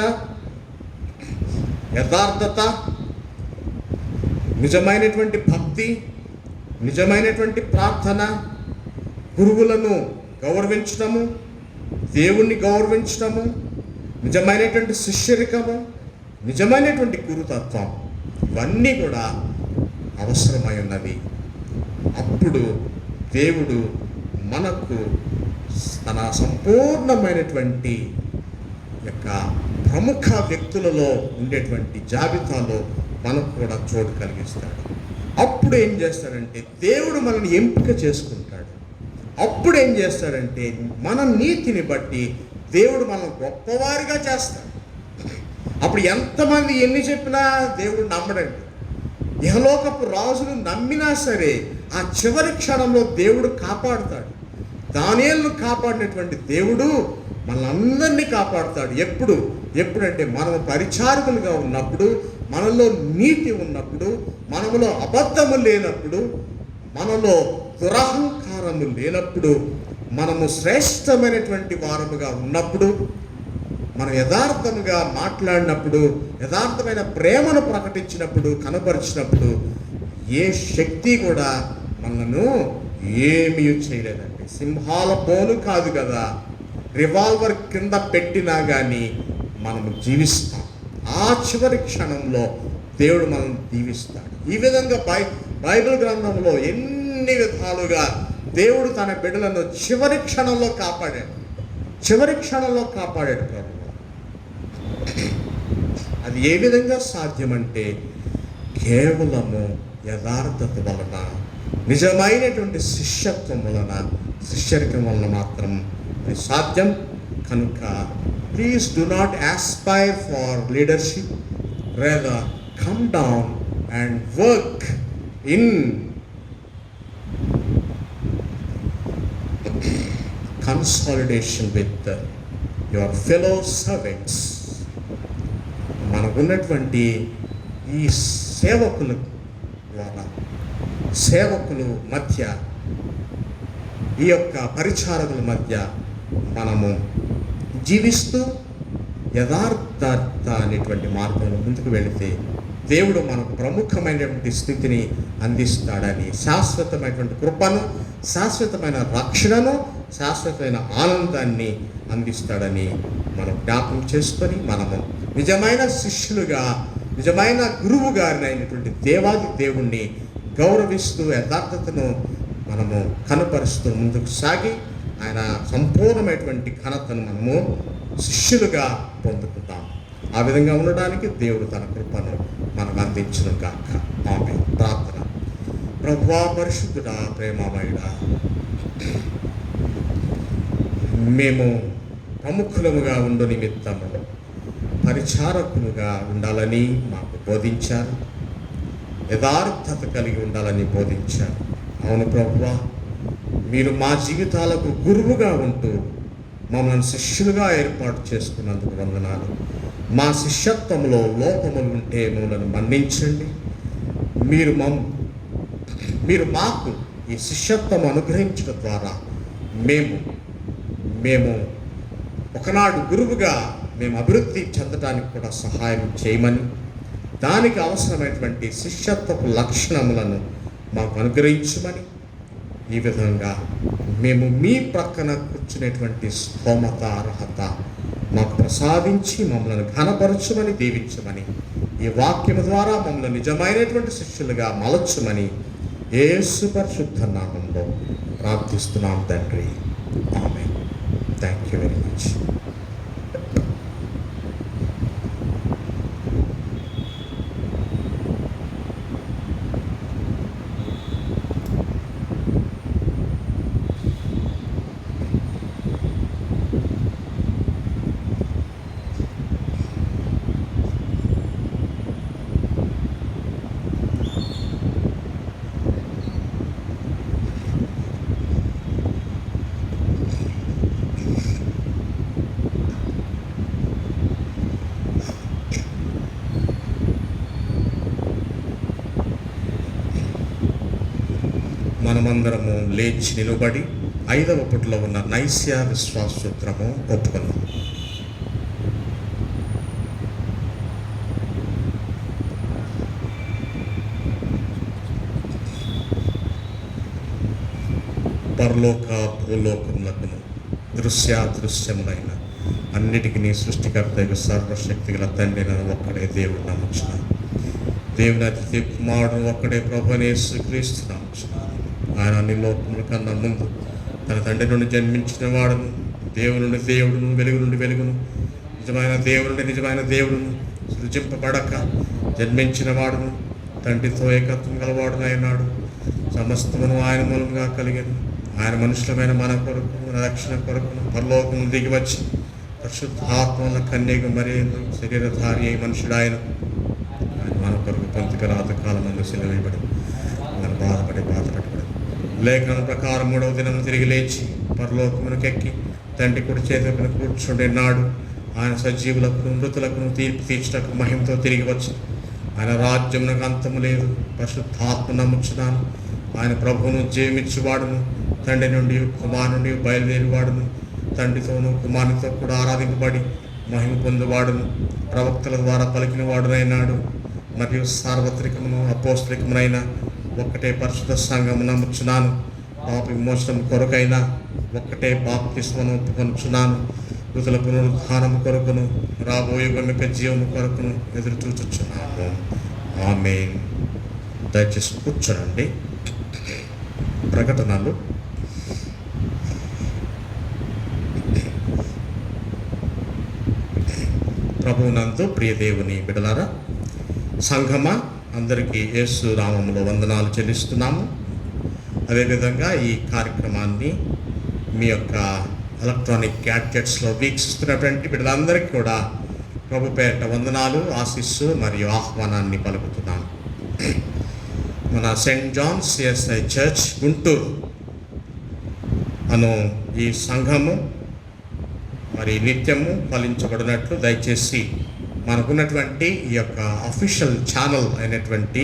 యథార్థత, నిజమైనటువంటి భక్తి, నిజమైనటువంటి ప్రార్థన, గురువులను గౌరవించడము, దేవుణ్ణి గౌరవించడము, నిజమైనటువంటి శిష్యరికము, నిజమైనటువంటి గురుతత్వం, ఇవన్నీ కూడా అవసరమై ఉన్నవి. అప్పుడు దేవుడు మనకు తన సంపూర్ణమైనటువంటి యొక్క ప్రముఖ వ్యక్తులలో ఉండేటువంటి జాబితాలో మనకు కూడా చోటు కలిగిస్తాడు. అప్పుడు ఏం చేస్తాడంటే, దేవుడు మనల్ని ఎంపిక చేసుకుంటాడు. అప్పుడు ఏం చేస్తాడంటే, మన నీతిని బట్టి దేవుడు మనం గొప్పవారిగా చేస్తాడు. అప్పుడు ఎంతమంది ఎన్ని చెప్పినా దేవుడు నమ్మడండి. ఇహలోకపు రాజులు నమ్మినా సరే ఆ చివరి క్షణంలో దేవుడు కాపాడుతాడు. దానియేలును కాపాడినటువంటి దేవుడు మనందరినీ కాపాడుతాడు. ఎప్పుడంటే మనము పరిచారకులుగా ఉన్నప్పుడు, మనలో నీతి ఉన్నప్పుడు, మనములో అబద్ధము లేనప్పుడు, మనలో దురహంకారము లేనప్పుడు, మనము శ్రేష్టమైనటువంటి వారముగా ఉన్నప్పుడు, మనం యథార్థముగా మాట్లాడినప్పుడు, యథార్థమైన ప్రేమను ప్రకటించినప్పుడు, కనపరిచినప్పుడు ఏ శక్తి కూడా మనను ఏమీ చేయలేదండి. సింహాల బోను కాదు కదా, రివాల్వర్ కింద పెట్టినా కానీ మనము జీవిస్తాం. ఆ చివరి క్షణంలో దేవుడు మనం దీవిస్తాడు. ఈ విధంగా బైబిల్ గ్రంథంలో ఎన్ని విధాలుగా దేవుడు తన బిడ్డలను చివరి క్షణంలో కాపాడాడు. ప్రభు. అది ఏ విధంగా సాధ్యమంటే, కేవలము యథార్థత వలన, నిజమైనటువంటి శిష్యత్వం వలన, శిష్యరికం వలన మాత్రం అది సాధ్యం. కనుక please do not aspire for leadership, rather come down and work in consolidation with your fellow servants. మనకున్నటువంటి ఈ సేవకుల ద్వారా, సేవకులు మధ్య, ఈ యొక్క పరిచారకుల మధ్య మనము జీవిస్తూ యథార్థత అనేటువంటి మార్గంలో ముందుకు వెళితే దేవుడు మనకు ప్రముఖమైనటువంటి స్థితిని అందిస్తాడని, శాశ్వతమైనటువంటి కృపను, శాశ్వతమైన రక్షణను, శాశ్వతమైన ఆనందాన్ని అందిస్తాడని మనం జ్ఞాపకం చేసుకొని, మనము నిజమైన శిష్యులుగా, నిజమైన గురువు గారిని అయినటువంటి దేవాది దేవుణ్ణి గౌరవిస్తూ యథార్థతను మనము కనపరుస్తూ ముందుకు సాగి ఆయన సంపూర్ణమైనటువంటి ఘనతను మనము శిష్యులుగా పొందుకుంటాం. ఆ విధంగా ఉండడానికి దేవుడు తన కృపను మనకు అందించును గాక. ఆమేన్. ప్రార్థన. ప్రభువా, పరిశుద్ధుడా, ప్రేమమయుడా, మేము ప్రముఖులముగా ఉండు నిమిత్తము పరిచారకులుగా ఉండాలని మాకు బోధించారు. యథార్థత కలిగి ఉండాలని బోధించారు. అవును ప్రభువా, మీరు మా జీవితాలకు గురువుగా ఉంటూ మమ్మల్ని శిష్యులుగా ఏర్పాటు చేసుకున్నందుకు వందనాలు. మా శిష్యత్వంలో లోపములు ఉంటే మమ్మల్ని మన్నించండి. మీరు మాకు ఈ శిష్యత్వం అనుగ్రహించడం ద్వారా మేము ఒకనాడు గురువుగా మేము అభివృద్ధి చెందడానికి కూడా సహాయం చేయమని, దానికి అవసరమైనటువంటి శిష్యత్వపు లక్షణములను మాకు అనుగ్రహించమని, ఈ విధంగా మేము మీ ప్రక్కన కూర్చునేటువంటి స్తోమత అర్హత మాకు ప్రసాదించి మమ్మల్ని ఘనపరచమని, దీవించమని, ఈ వాక్యము ద్వారా మమ్మల్ని నిజమైనటువంటి శిష్యులుగా మలచమని యేసు పరిశుద్ధ నామంలో ప్రార్థిస్తున్నాం తండ్రి. ఆమేన్. Thank you very much. మనమందరము లేచి నిలబడి 5వ పుటలో ఉన్న నైస్య విశ్వాస సూత్రము ఒప్పుకున్నాం. పరలోక భూలోకములకును దృశ్యాదృశ్యములైన అన్నిటికీ సృష్టికర్త సర్వశక్తి గల తండ్రి ఒక్కడే దేవుడు నమ్ముచున్న దేవుని అతిథి కుమారుడు ఒక్కడే ప్రభువైన యేసుక్రీస్తు నమ్ముచున్న ఆయన అన్ని లోకముల కన్నా ముందు తన తండ్రి నుండి జన్మించిన వాడును, దేవుని నుండి దేవుడును, వెలుగు నుండి వెలుగును, నిజమైన దేవుడును, సృజింపబడక జన్మించిన వాడును, తండ్రితో ఏకత్వం గలవాడునైనాడు. సమస్తమును ఆయన మూలంగా కలిగను. ఆయన మనుషులమైన మన కొరకు, మన రక్షణ కొరకును పరలోకము దిగి వచ్చి పరిశుద్ధాత్మల కన్యక మరియను శరీరధారి అయి మనుషుడాయన. ఆయన మన కొరకు పొంతిక రాతకాలం మందు సెలవేయబడి మన బాధపడబడి లేఖనం ప్రకారం 3వ దినం తిరిగి లేచి పరలోకమునకెక్కి తండ్రి కుడి చేతులను కూర్చుండే నాడు ఆయన సజీవులకు మృతులకు తీర్పు తీర్చటకు మహిమతో తిరిగి వచ్చి ఆయన రాజ్యమునకు అంతము లేదు. పరిశుద్ధాత్మ నమ్ముచున్నాను. ఆయన ప్రభువును జీవించువాడును, తండ్రి నుండి కుమారు నుండి బయలుదేరివాడును, తండ్రితోనూ కుమారునితో కూడా ఆరాధింపబడి మహిమ పొందువాడును, ప్రవక్తల ద్వారా పలికిన వాడునైనాడు. మరియు సార్వత్రికమును అపోస్తలికమునైన ఒక్కటే పరిశుద్ధ సంఘము నమ్ముచున్నాను. పాప విమోచనం కొరకైన ఒక్కటే బాప్తిస్మను ఒప్పుకొనుచున్నాను. మృతుల పునరుద్ధానము కొరకును రాబోయే గొమ్మిక జీవము కొరకును ఎదురు చూచుచున్నాము. ఆమేన్. దయచేసి కూర్చోండి. ప్రకటనలు ప్రభువునందు ప్రియ దేవుని బిడ్డలారా, సంఘమా, అందరికీ యేసు నామములో వందనాలు చెల్లిస్తున్నాము. అదేవిధంగా ఈ కార్యక్రమాన్ని మీ యొక్క ఎలక్ట్రానిక్ గ్యాడ్జెట్స్లో వీక్షిస్తున్నటువంటి బిడ్డలందరికీ కూడా ప్రభు పేరిట వందనాలు, ఆశీస్సు మరియు ఆహ్వానాన్ని పలుకుతున్నాను. మన saint John CSI church Guntur అను ఈ సంఘము మరి నిత్యము ఫలించబడినట్లు దయచేసి మనకున్నటువంటి ఈ యొక్క అఫీషియల్ ఛానల్ అయినటువంటి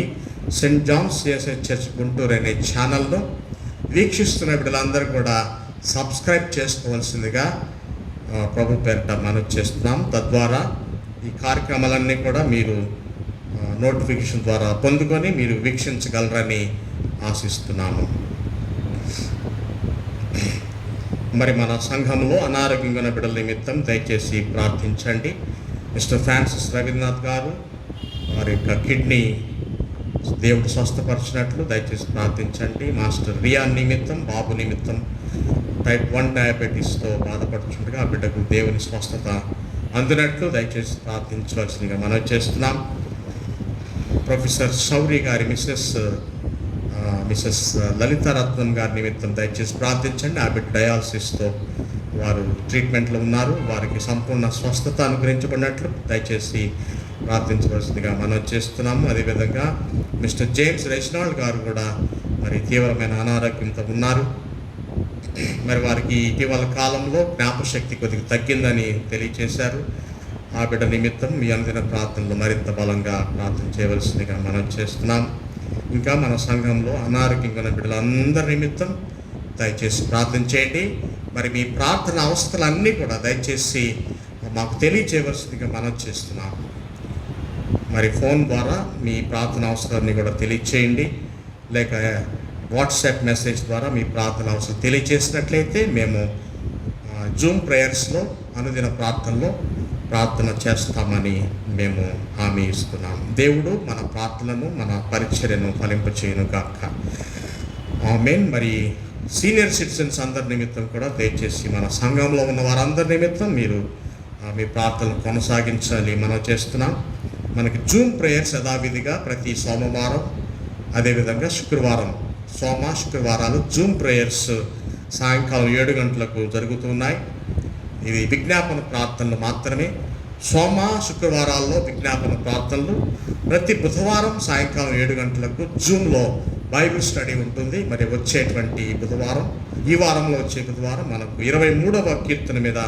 saint John CSI church Guntur అనే ఛానల్ను వీక్షిస్తున్న బిడ్డలందరూ కూడా సబ్స్క్రైబ్ చేసుకోవాల్సిందిగా ప్రభు పేరిట మనం చేస్తున్నాం. తద్వారా ఈ కార్యక్రమాలన్నీ కూడా మీరు నోటిఫికేషన్ ద్వారా పొందుకొని మీరు వీక్షించగలరని ఆశిస్తున్నాము. మరి మన సంఘంలో అనారోగ్యంగా ఉన్న బిడ్డల నిమిత్తం దయచేసి ప్రార్థించండి. మిస్టర్ ఫ్రాన్సిస్ రవీంద్రనాథ్ గారు వారి యొక్క కిడ్నీ దేవుడు స్వస్థపరిచినట్లు దయచేసి ప్రార్థించండి. మాస్టర్ రియాన్ నిమిత్తం, బాబు నిమిత్తం టైప్ 1 డయాబెటీస్తో బాధపడుతుండగా ఆ బిడ్డకు దేవుని స్వస్థత అందినట్లు దయచేసి ప్రార్థించవలసిందిగా మనం చేస్తున్నాం. ప్రొఫెసర్ శౌరి గారి మిసెస్ లలితారత్నం గారి నిమిత్తం దయచేసి ప్రార్థించండి. ఆ బిడ్డ డయాలసిస్తో వారు ట్రీట్మెంట్లో ఉన్నారు. వారికి సంపూర్ణ స్వస్థత అనుగ్రహించబడినట్లు దయచేసి ప్రార్థించవలసిందిగా మనం చేస్తున్నాము. అదేవిధంగా మిస్టర్ జేమ్స్ రెజినాల్డ్ గారు కూడా మరి తీవ్రమైన అనారోగ్యంతో ఉన్నారు. మరి వారికి ఇటీవల కాలంలో జ్ఞాపశక్తి కొద్దిగా తగ్గిందని తెలియచేశారు. ఆ బిడ్డ నిమిత్తం మీ అనుదిన ప్రార్థనలు మరింత బలంగా ప్రార్థన చేయవలసిందిగా మనం చేస్తున్నాం. ఇంకా మన సంఘంలో అనారోగ్యంగా ఉన్న బిడ్డలందరి నిమిత్తం దయచేసి ప్రార్థన చేయండి. మరి మీ ప్రార్థన అవసరాలన్నీ కూడా దయచేసి మాకు తెలియచేయవలసిందిగా మనం చేస్తున్నాం. మరి ఫోన్ ద్వారా మీ ప్రార్థన అవసరాన్ని కూడా తెలియచేయండి, లేక వాట్సాప్ మెసేజ్ ద్వారా మీ ప్రార్థన అవసరం తెలియచేసినట్లయితే మేము జూమ్ ప్రేయర్స్లో అనుదిన ప్రార్థనలో ప్రార్థన చేస్తామని మేము హామీ ఇస్తున్నాం. దేవుడు మన ప్రార్థనను మన పరిచర్యను ఫలింపచేయును గాక. ఆమేన్. మరి సీనియర్ సిటిజన్స్ అందరి నిమిత్తం కూడా దయచేసి మన సంఘంలో ఉన్న వారందరి నిమిత్తం మీరు మీ ప్రార్థనలు కొనసాగించాలి మనం చేస్తున్నాం. మనకి జూమ్ ప్రేయర్స్ యథావిధిగా ప్రతి సోమవారం, అదేవిధంగా శుక్రవారాలు జూమ్ ప్రేయర్స్ సాయంకాలం 7 గంటలకు జరుగుతున్నాయి. ఇవి విజ్ఞాపన ప్రార్థనలు మాత్రమే. శుక్రవారాల్లో విజ్ఞాపన ప్రార్థనలు. ప్రతి బుధవారం సాయంకాలం 7 గంటలకు జూమ్లో బైబిల్ స్టడీ ఉంటుంది. మరి వచ్చేటువంటి బుధవారం, ఈ వారంలో వచ్చే బుధవారం మనకు 23వ కీర్తన మీద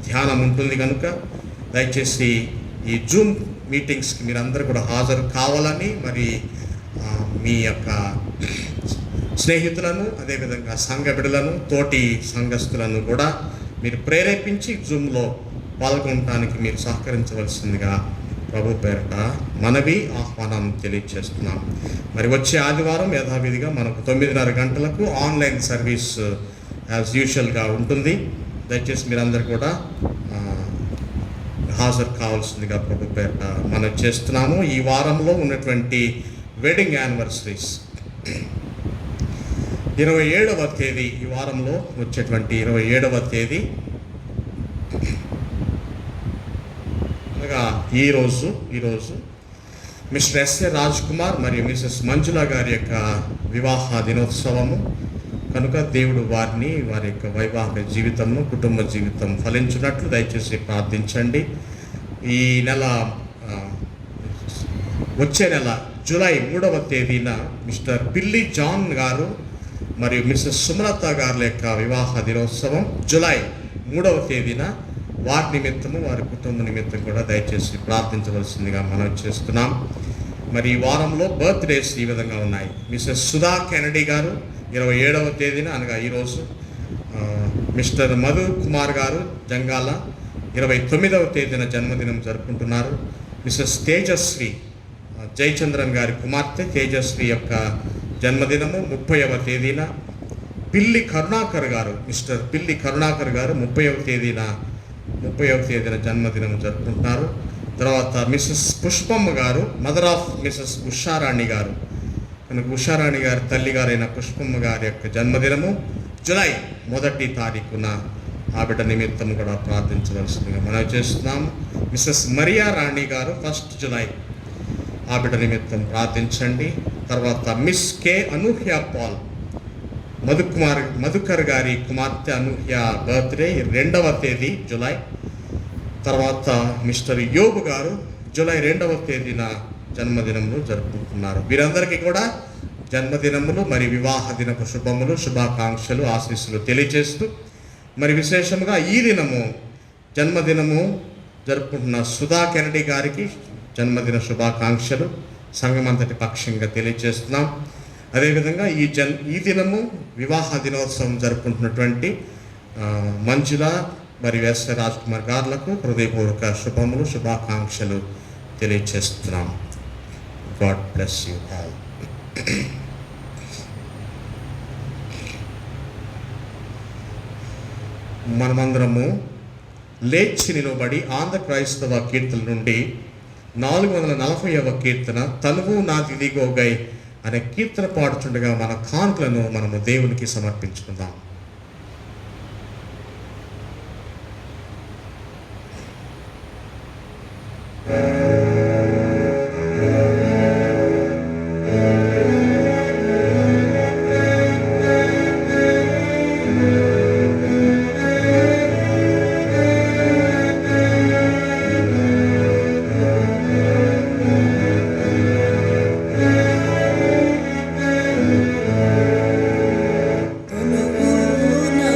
ధ్యానం ఉంటుంది కనుక దయచేసి ఈ జూమ్ మీటింగ్స్కి మీరందరూ కూడా హాజరు కావాలని, మరి మీ యొక్క స్నేహితులను, అదేవిధంగా సంఘ బిడ్డలను, తోటి సంఘస్థులను కూడా మీరు ప్రేరేపించి జూమ్లో పాల్గొనడానికి మీరు సహకరించవలసిందిగా ప్రభు పేరట మనవి ఆహ్వానం తెలియజేస్తున్నాం. మరి వచ్చే ఆదివారం యథావిధిగా మనకు 9:30 గంటలకు ఆన్లైన్ సర్వీస్ యాజ్ యూజువల్గా ఉంటుంది. దయచేసి మీరందరూ కూడా హాజరు కావాల్సిందిగా ప్రభు పేరట మనం చేస్తున్నాము. ఈ వారంలో ఉన్నటువంటి వెడ్డింగ్ యానివర్సరీస్ 27వ తేదీ, ఈ వారంలో వచ్చేటువంటి 27వ తేదీ అనగా ఈరోజు మిస్టర్ ఎస్ఏ రాజ్ కుమార్ మరియు మిసెస్ మంజుల గారి యొక్క వివాహ దినోత్సవము కనుక దేవుడు వారి యొక్క వైవాహిక జీవితంను, కుటుంబ జీవితం ఫలించినట్లు దయచేసి ప్రార్థించండి. ఈ నెల వచ్చే నెల జూలై 3వ తేదీన మిస్టర్ పిల్లి జాన్ గారు మరియు మిసెస్ సుమలత గారి యొక్క వివాహ దినోత్సవం జూలై 3వ తేదీన. వారి నిమిత్తము, వారి కుటుంబ నిమిత్తం కూడా దయచేసి ప్రార్థించవలసిందిగా మనం చేస్తున్నాం. మరి ఈ వారంలో బర్త్డేస్ ఈ విధంగా ఉన్నాయి. మిసెస్ సుధా కెనడీ గారు 27వ తేదీన అనగా ఈరోజు. మిస్టర్ మధు కుమార్ గారు జంగాల 29వ తేదీన జన్మదినం జరుపుకుంటున్నారు. మిసెస్ తేజస్వి జయచంద్రన్ గారి కుమార్తె తేజస్వి యొక్క జన్మదినము 30వ తేదీన. పిల్లి కరుణాకర్ గారు, మిస్టర్ పిల్లి కరుణాకర్ గారు 30వ తేదీన జన్మదినం జరుపుకుంటున్నారు. తర్వాత మిసెస్ పుష్పమ్మ గారు, మదర్ ఆఫ్ మిసెస్ ఉషారాణి గారు కనుక ఉషారాణి గారి తల్లి గారైన పుష్పమ్మ గారి యొక్క జన్మదినము జూలై 1వ తారీఖున. ఆ బిడ్డ నిమిత్తం కూడా ప్రార్థించవలసిందిగా మనం చేస్తున్నాము. మిసెస్ మరియా రాణి గారు 1 జూలై, ఆ బిడ్డ నిమిత్తం ప్రార్థించండి. తర్వాత మిస్ కే అనూహ్య పాల్, మధుకర్ గారి కుమార్తె అనూహ్య బర్త్డే 2వ తేదీ జూలై. తర్వాత మిస్టర్ యోబు గారు జూలై 2వ తేదీన జన్మదినములు జరుపుకుంటున్నారు. వీరందరికీ కూడా జన్మదినములు మరి వివాహ దినపు శుభాకాంక్షలు, ఆశీస్సులు తెలియజేస్తూ, మరి విశేషంగా ఈ దినము జన్మదినము జరుపుకుంటున్న సుధా కెనడీ గారికి జన్మదిన శుభాకాంక్షలు సంఘమంతటి పక్షంగా తెలియజేస్తున్నాం. అదేవిధంగా ఈ దినము వివాహ దినోత్సవం జరుపుకుంటున్నటువంటి మంజుల మరియు ఎస్ఏ రాజ్ కుమార్ గారులకు హృదయపూర్వక శుభాకాంక్షలు తెలియజేస్తున్నాం. God bless you all. మనమందరము లేచి నిలబడి ఆంధ్ర క్రైస్తవ కీర్తన నుండి 440వ కీర్తన తనువు నాది దిగోగై అనే కీర్తన పాడుచుండగా మన కానుకలను మనము దేవునికి సమర్పించుకుందాం.
తనువు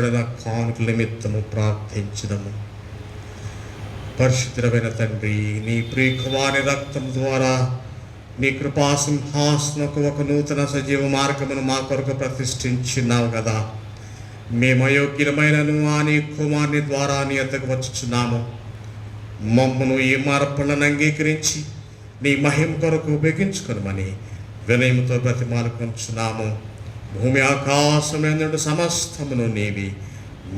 అర్పించబడిన కానుకల నిమిత్తము ప్రార్థించుదము. పరిశుద్ధమైన తండ్రి, నీ ప్రియకుమారి రక్తం ద్వారా నీ కృపాసింహాసనకు ఒక నూతన సజీవ మార్గమును మా కొరకు ప్రతిష్ఠించున్నావు కదా. మేము అయోగ్యమైనను ఆ నీ కుమారుని ద్వారా నీ యొద్దకు వచ్చుచున్నాము. మమ్మను ఈ మార్పులను అంగీకరించి నీ మహిమ కొరకు ఉపయోగించుకొనమని వినయముతో బ్రతిమాలుకొంచున్నాము. భూమి ఆకాశమునందు సమస్తమును నీవి,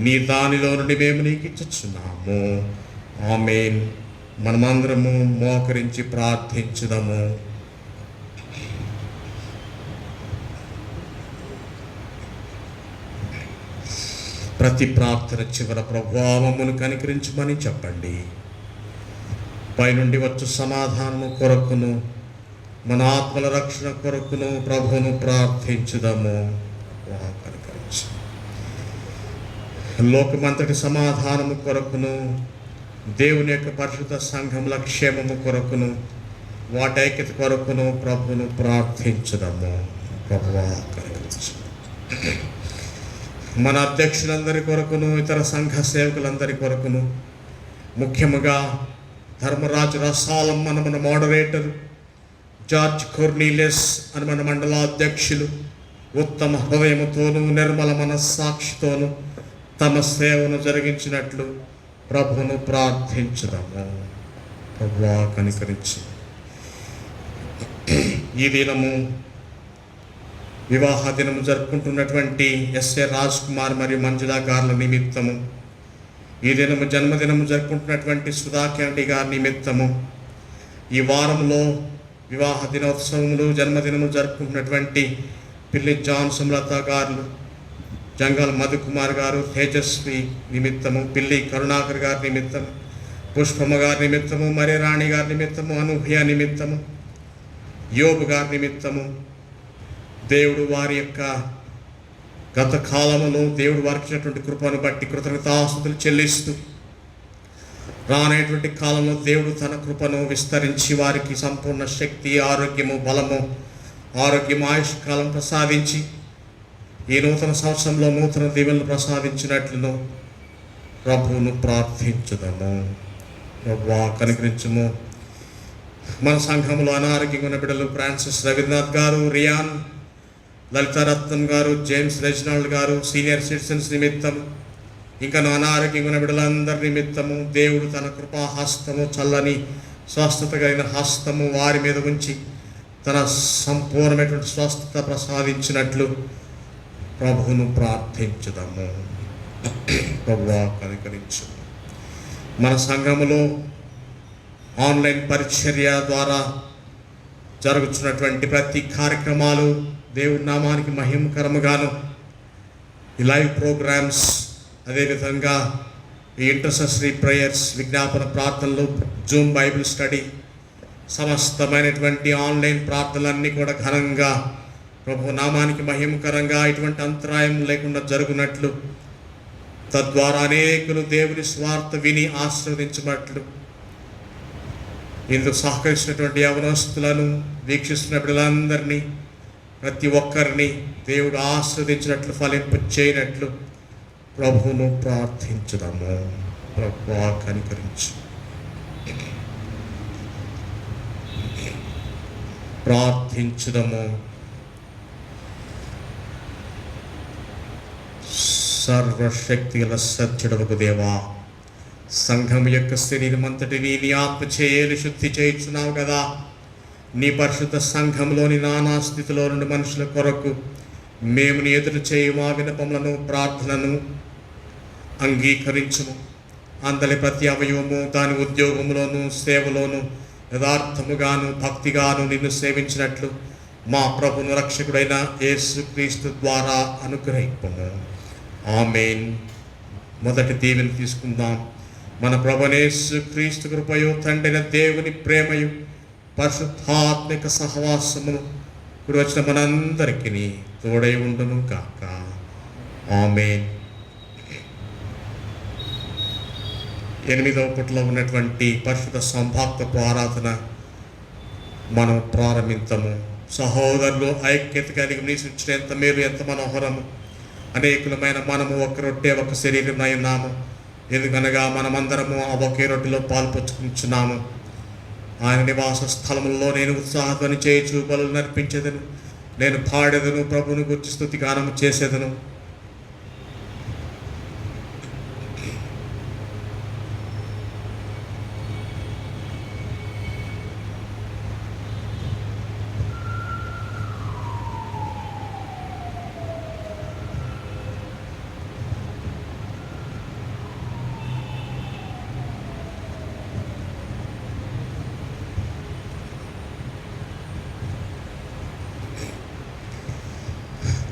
నీ దానిలో నుండి మేము నీకు ఇచ్చుచున్నాము. ఆమేన్. మనమందరము మోకరించి ప్రార్థించుదాము. ప్రతి ప్రార్థన చివర ప్రభువా మమ్మను కనికరించమని చెప్పండి. పైనుండి వచ్చు సమాధానము కొరకును మన ఆత్మల రక్షణ కొరకును ప్రభువును ప్రార్థించుదాము. కనికరించు. లోకమంతటి సమాధానము కొరకును దేవుని యొక్క పరిశుద్ధ సంఘముల క్షేమము కొరకును వాటి ఐక్యత కొరకును ప్రభువును ప్రార్థించుదాము. ప్రభువా కనికరించు. మన అధ్యక్షులందరి కొరకును ఇతర సంఘ సేవకులందరి కొరకును, ముఖ్యముగా ధర్మరాజు రసాలం మన మోడరేటర్, జార్జ్ కొర్నీలియస్ అని మన మండలాధ్యక్షులు ఉత్తమ హృదయముతోనూ నిర్మల మనస్సాక్షితోనూ తమ సేవను జరిగించినట్లు ప్రభువును ప్రార్థించుదాము. ప్రభువా కనికరించు. ఈ దినము వివాహ దినము జరుపుకుంటున్నటువంటి ఎస్ఏ రాజ్ కుమార్ మరియు మంజులా గార్ల నిమిత్తము, ఈ దినము జన్మదినము జరుపుకుంటున్నటువంటి సుధా కెనడి గారి నిమిత్తము, ఈ వారంలో వివాహ దినోత్సవములు జన్మదినము జరుపుకుంటున్నటువంటి పిల్లి జాన్ సుమలత గారు, జంగాల్ మధుకుమార్ గారు, తేజస్వి నిమిత్తము, పిల్లి కరుణాకర్ గారి నిమిత్తము, పుష్పమ్మ గారి నిమిత్తము, మరి రాణి గారి నిమిత్తము, అనూహ్య నిమిత్తము, యోబు గారి నిమిత్తము దేవుడు వారి యొక్క గత కాలములో దేవుడు వారికి ఇచ్చినటువంటి కృపను బట్టి కృతజ్ఞతాస్తుతులు చెల్లిస్తూ, రానేటువంటి కాలంలో దేవుడు తన కృపను విస్తరించి వారికి సంపూర్ణ శక్తి, ఆరోగ్యము, బలము, ఆరోగ్యము, ఆయుష్ కాలం ప్రసాదించి ఈ నూతన సంవత్సరంలో నూతన దీవెనలు ప్రసాదించినట్లును ప్రభువును ప్రార్థించుదాము. ప్రభువా కనికరించుము. మన సంఘంలో అనారోగ్యంగా ఉన్న బిడ్డలు ఫ్రాన్సిస్ రవీంద్రనాథ్ గారు, రియాన్, లలితారత్నం గారు, జేమ్స్ రెజినాల్డ్ గారు, సీనియర్ సిటిజన్స్ నిమిత్తం, ఇంకా అనారోగ్యంగా ఉన్న బిడ్డలందరి నిమిత్తము దేవుడు తన కృపాహస్తము, చల్లని స్వస్థత కలిగిన హస్తము వారి మీద ఉంచి తన సంపూర్ణమైనటువంటి స్వస్థత ప్రసాదించినట్లు ప్రభువును ప్రార్థించుదాము. ప్రభువా కనికరించు. మన సంఘములో ఆన్లైన్ పరిచర్య ద్వారా జరుగుతున్నటువంటి ప్రతి కార్యక్రమాలు దేవుడి నామానికి మహిమకరముగాను, ఈ లైవ్ ప్రోగ్రామ్స్, అదేవిధంగా ఈ ఇంటర్సెసరీ ప్రేయర్స్, విజ్ఞాపన ప్రార్థనలు, జూమ్ బైబిల్ స్టడీ, సమస్తమైనటువంటి ఆన్లైన్ ప్రార్థనలన్నీ కూడా ఘనంగా ప్రభు నామానికి మహిమకరంగా ఎటువంటి అంతరాయం లేకుండా జరుగునట్లు, తద్వారా అనేకులు దేవుని స్వార్థ విని ఆశీర్వదించినట్లు, ఇందుకు సహకరించినటువంటి యవనస్తులను, వీక్షిస్తున్న బిడ్డలందరినీ, ప్రతి ఒక్కరిని దేవుడు ఆశీర్వదించినట్లు, ఫలింపు చేయనట్లు ప్రభువును ప్రార్థించుదాము. ప్రభువా కనికరించు. ప్రార్థించుదాము. సర్వశక్తి గల సత్యుడవకు దేవా, సంఘం యొక్క శరీరం అంతటిని నీ ఆత్మ చేయాలి శుద్ధి చేయించున్నావు కదా. నీ పరిశుద్ధ సంఘంలోని నానా స్థితిలో నుండి మనుషుల కొరకు మేము నీ ఎదురు చేయు మా విన్నపములను, ప్రార్థనను అంగీకరించుము. అందరి ప్రతి అవయవము దాని ఉద్యోగములోను, సేవలోను యథార్థముగాను, భక్తిగాను నిన్ను సేవించినట్లు మా ప్రభును రక్షకుడైన యేసుక్రీస్తు ద్వారా అనుగ్రహింపము. ఆమేన్. మొదటి దీవెన తీసుకుందాం. మన ప్రభువైన యేసుక్రీస్తు కృపయు, తండ్రైన దేవుని ప్రేమయు, పరిశుద్ధాత్మిక సహవాసమును ఇప్పుడు వచ్చిన మనందరికీ తోడై ఉండును కాక. ఆమేన్. 8వ పుటలో ఉన్నటువంటి పరిశుద్ధ సంభాక్తపు ఆరాధన మనం ప్రారంభించము. సహోదరులు ఐక్యత కలిగి నివసించిన ఎంత మేలు, ఎంత మనోహరము. అనేకులమైన మనము ఒక రొట్టె ఒక శరీరమై ఉన్నాము. ఎందుకనగా మనమందరము ఆ ఒకే రొట్టెలో పాల్పంచుకుంటున్నాము. ఆయన నివాస స్థలములో నేను ఉత్సాహధ్వని చేయుచు బలులు నర్పించేదను. నేను పాడేదను, ప్రభువును గురించి స్తుతి గానము చేసేదను.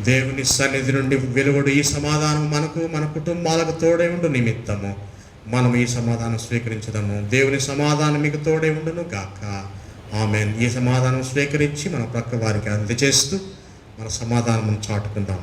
దేవుని సన్నిధి నుండి వెలువడు ఈ సమాధానం మనకు మన కుటుంబాలకు తోడై ఉండు నిమిత్తము మనం ఈ సమాధానం స్వీకరించదము. దేవుని సమాధానం మీకు తోడై ఉండును గాక. ఆమేన్. ఈ సమాధానం స్వీకరించి మన ప్రక్క వారికి అందజేస్తూ మన సమాధానం చాటుకుందాం.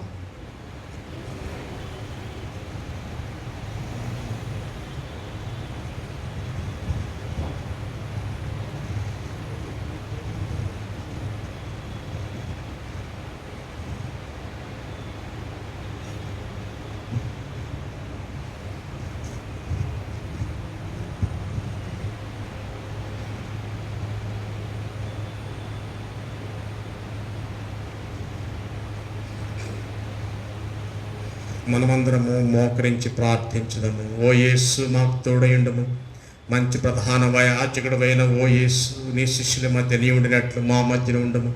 మనమందరము మోకరించి ప్రార్థించదము. ఓ యేసు మాకు తోడయుండము. మంచి ప్రధాన యాజకుడవైన ఓ యేసు, నీ శిష్యుల మధ్య నీ ఉండినట్లు మా మధ్యన ఉండము.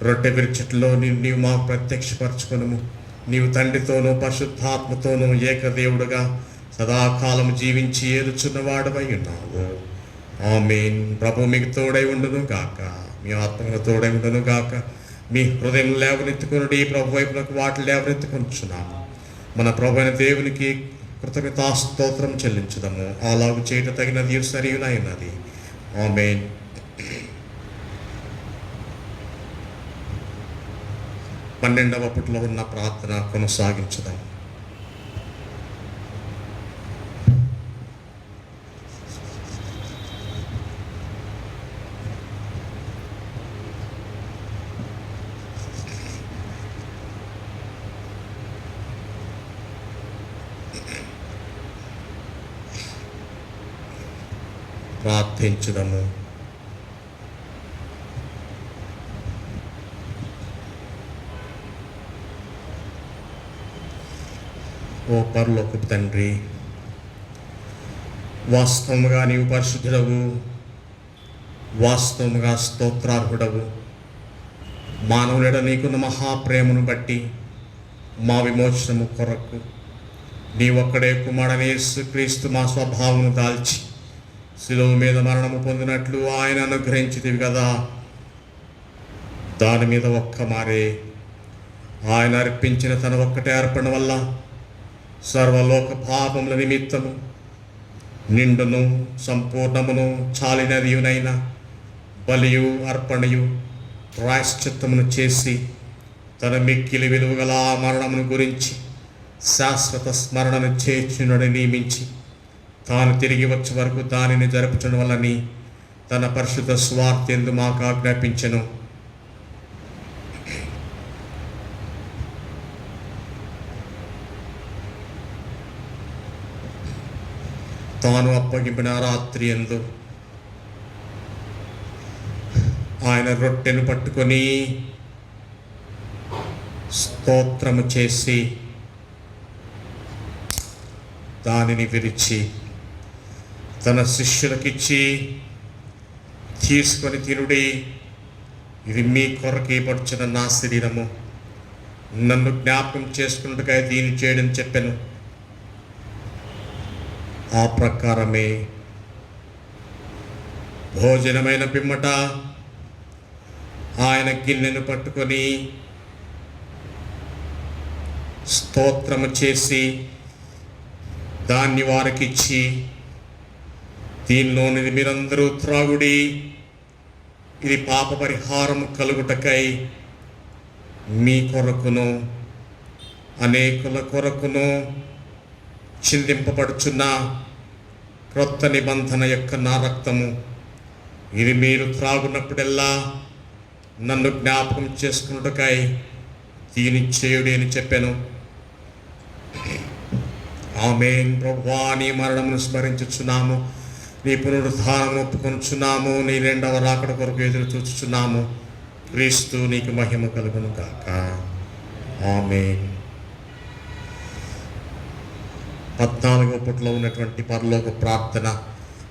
రొట్టె విరుచుట్లో నీవు మాకు ప్రత్యక్షపరచుకొనుము. నీవు తండ్రితోనూ పరిశుద్ధాత్మతోనూ ఏకదేవుడుగా సదాకాలం జీవించి ఏలుచున్నవాడవై ఉన్నావు. ఆమేన్. ప్రభు మీకు తోడై ఉండును గాక. మీ ఆత్మకు తోడై ఉండును గాక. మీ హృదయం లేవనెత్తుకొనుడి. ప్రభు వైపునకు వాటి లేవనెత్తుకొనుచున్నాము. మన ప్రభు అయిన దేవునికి కృతజ్ఞతాస్తోత్రం చెల్లించుదాము. అలాగు చేయట తగినది సరియునైనది. ఆమేన్. పన్నెండవ పుటలో ఉన్న ప్రార్థన కొనసాగించుదాం. ప్రార్థించుదము. ఓ పరలోకపు తండ్రి, వాస్తవముగా నీవు పరిశుద్ధుడవు, వాస్తవముగా స్తోత్రార్హుడవు. మానవులెడ నీకున్న మహాప్రేమను బట్టి మా విమోచనము కొరకు నీ ఒక్కడే కుమారుడైన యేసుక్రీస్తు మా స్వభావమును దాల్చి శిలువ మీద మరణము పొందినట్లు ఆయన అనుగ్రహించితివి కదా. దాని మీద ఒక్క మారే ఆయన అర్పించిన తన ఒక్కటే అర్పణ వల్ల సర్వలోక పాపముల నిమిత్తము నిండును సంపూర్ణమును చాలినదియునైన బలియు అర్పణయు ప్రాయశ్చిత్తమును చేసి తన మిక్కిలి విలువగల మరణమును గురించి శాశ్వత స్మరణను చేర్చునని నియమించి తాను తిరిగి వచ్చే వరకు దానిని జరుపుచడం వల్లని తన పరిశుద్ధ స్వార్థ్యందు మాకు ఆజ్ఞాపించెను. తాను అప్పగింపిన రాత్రి యందు ఆయన రొట్టెను పట్టుకొని స్తోత్రము చేసి దానిని విరిచి తన శిష్యులకిచ్చి, తీసుకొని తినుడి, ఇది మీ కొరకే పడుచున్న నా శరీరము, నన్ను జ్ఞాపకం చేసుకున్నట్టుగా దీన్ని చేయడం చెప్పాను. ఆ ప్రకారమే భోజనమైన పిమ్మట ఆయన గిన్నెను పట్టుకొని స్తోత్రము చేసి దాన్ని వారికిచ్చి, దీనిలోనిది మీరందరూ త్రాగుడి, ఇది పాప పరిహారము కలుగుటకై మీ కొరకును అనేకుల కొరకును చిందింపబడుచున్న క్రొత్త నిబంధన యొక్క నా రక్తము. ఇది మీరు త్రాగునప్పుడెల్లా నన్ను జ్ఞాపకం చేసుకున్నట్టుకై దీని చేయుడి అని చెప్పాను. ఆమేన్. ప్రభువా, నీ మరణమును స్మరించుచున్నాము, నీ పునరుద్ధానం ఒప్పుకొనుచున్నాము, నీ రెండవ రాకడ కొరకు ఎదురు చూచుచున్నాము. క్రీస్తు నీకు మహిమ కలుగును గాక. ఆమేన్. 14వ పుటలో ఉన్నటువంటి పరలోక ప్రార్థన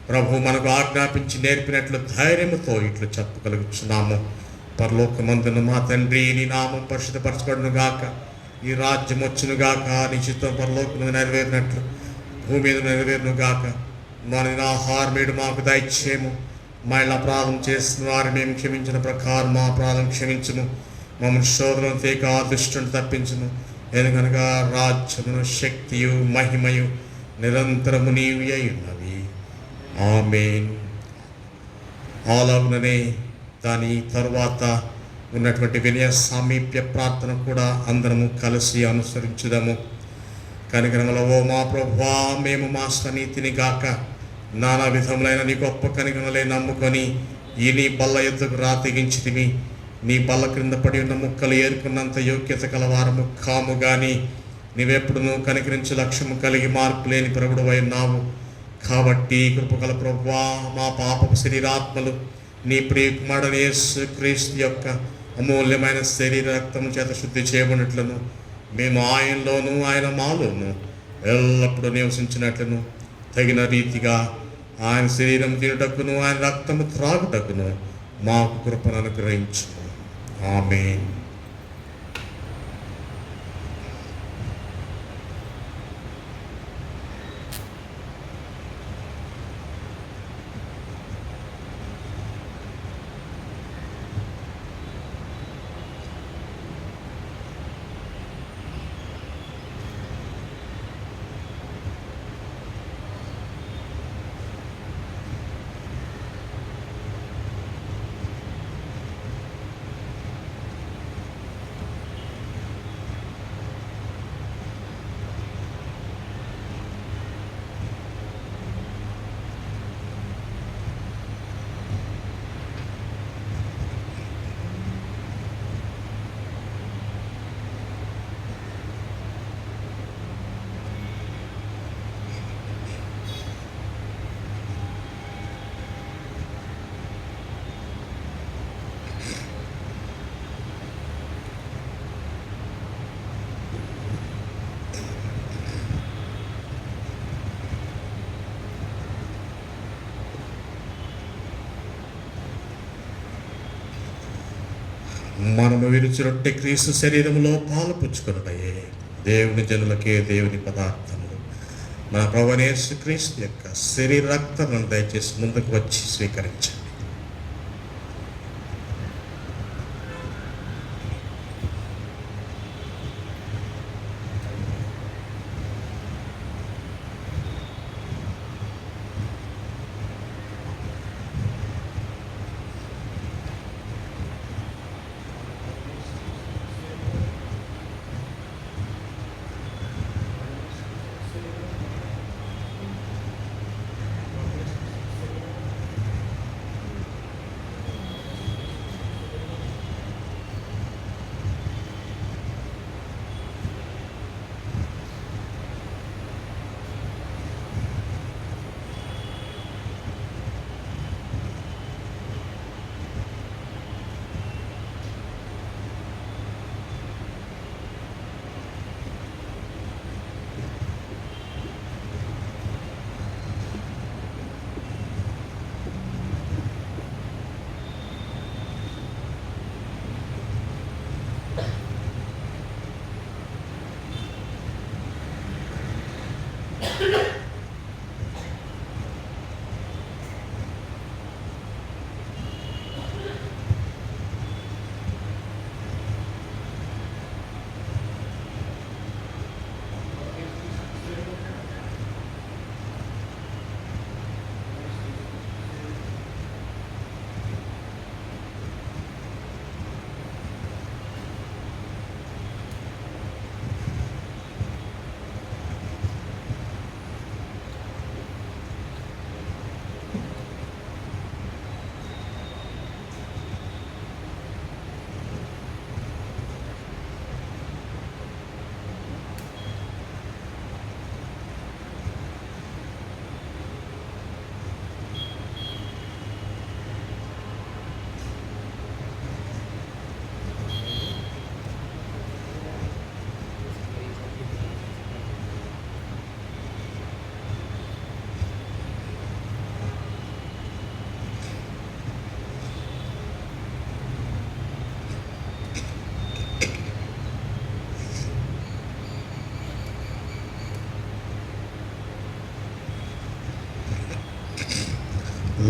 ప్రభు మనకు ఆజ్ఞాపించి నేర్పినట్లు ధైర్యముతో ఇట్లు చెప్పగలుగుచున్నాము. పరలోకమందున మా తండ్రి, నీ నామం పరిశుద్ధపరచబడును గాక, నీ రాజ్యం వచ్చును గాక, నీ చిత్తం పరలోకము నెరవేరినట్లు భూమి మీద నెరవేరును గాక. మన ఆహారం నేడు మాకు దయచేయము, మా ఇలా అపరాధం చేసిన వారు మేము క్షమించిన ప్రకారం మా అపరాధం క్షమించుము, మమ్మల్ని శోధనను తేక దుష్టుని తప్పించుము. ఎందుకనగా రాజ్యమును, శక్తియు, మహిమయు నిరంతరము నీవి అయి ఉన్నవి. ఆమేన్. అలాగుననే దాని తరువాత ఉన్నటువంటి వినయ సామీప్య ప్రార్థన కూడా అందరము కలిసి అనుసరించుదాము. కనికరముల ఓ మా ప్రభువా, మేము మా స్వనీతిని గాక నానా విధములైన నీ గొప్ప కనికరములే నమ్ముకొని ఈ నీ బల్ల ఎద్దుకు తెగించితివి. నీ బల్ల క్రింద పడి ఉన్న ముక్కలు ఏరుకున్నంత యోగ్యత కలవారము కాము గాని నీవెప్పుడునూ కనికరించి లక్ష్యము కలిగి మార్పు లేని ప్రభుడవై ఉన్నావు. కాబట్టి కృపగల ప్రభువా, మా పాపపు శరీరాత్మలు నీ ప్రియ కుమారుడైన యేసు క్రీస్తు యొక్క అమూల్యమైన శరీర రక్తము చేత శుద్ధి చేయబడినట్లను మేము ఆయనలోను ఆయన మాలోను ఎల్లప్పుడూ నివసించినట్లను తగిన రీతిగా ఆయన శరీరం తినుటకును ఆయన రక్తము త్రాగుటకును మాకు కృపను అనుగ్రహించు. ఆమేన్. మనము విరుచురొట్టె క్రీస్తు శరీరములో పాలు పుచ్చుకొనుటయే దేవుని జనులకే దేవుని పదార్థములు. మన ప్రభువైన యేసు క్రీస్తు యొక్క శరీర రక్తములను దయచేసి ముందుకు వచ్చి స్వీకరించండి.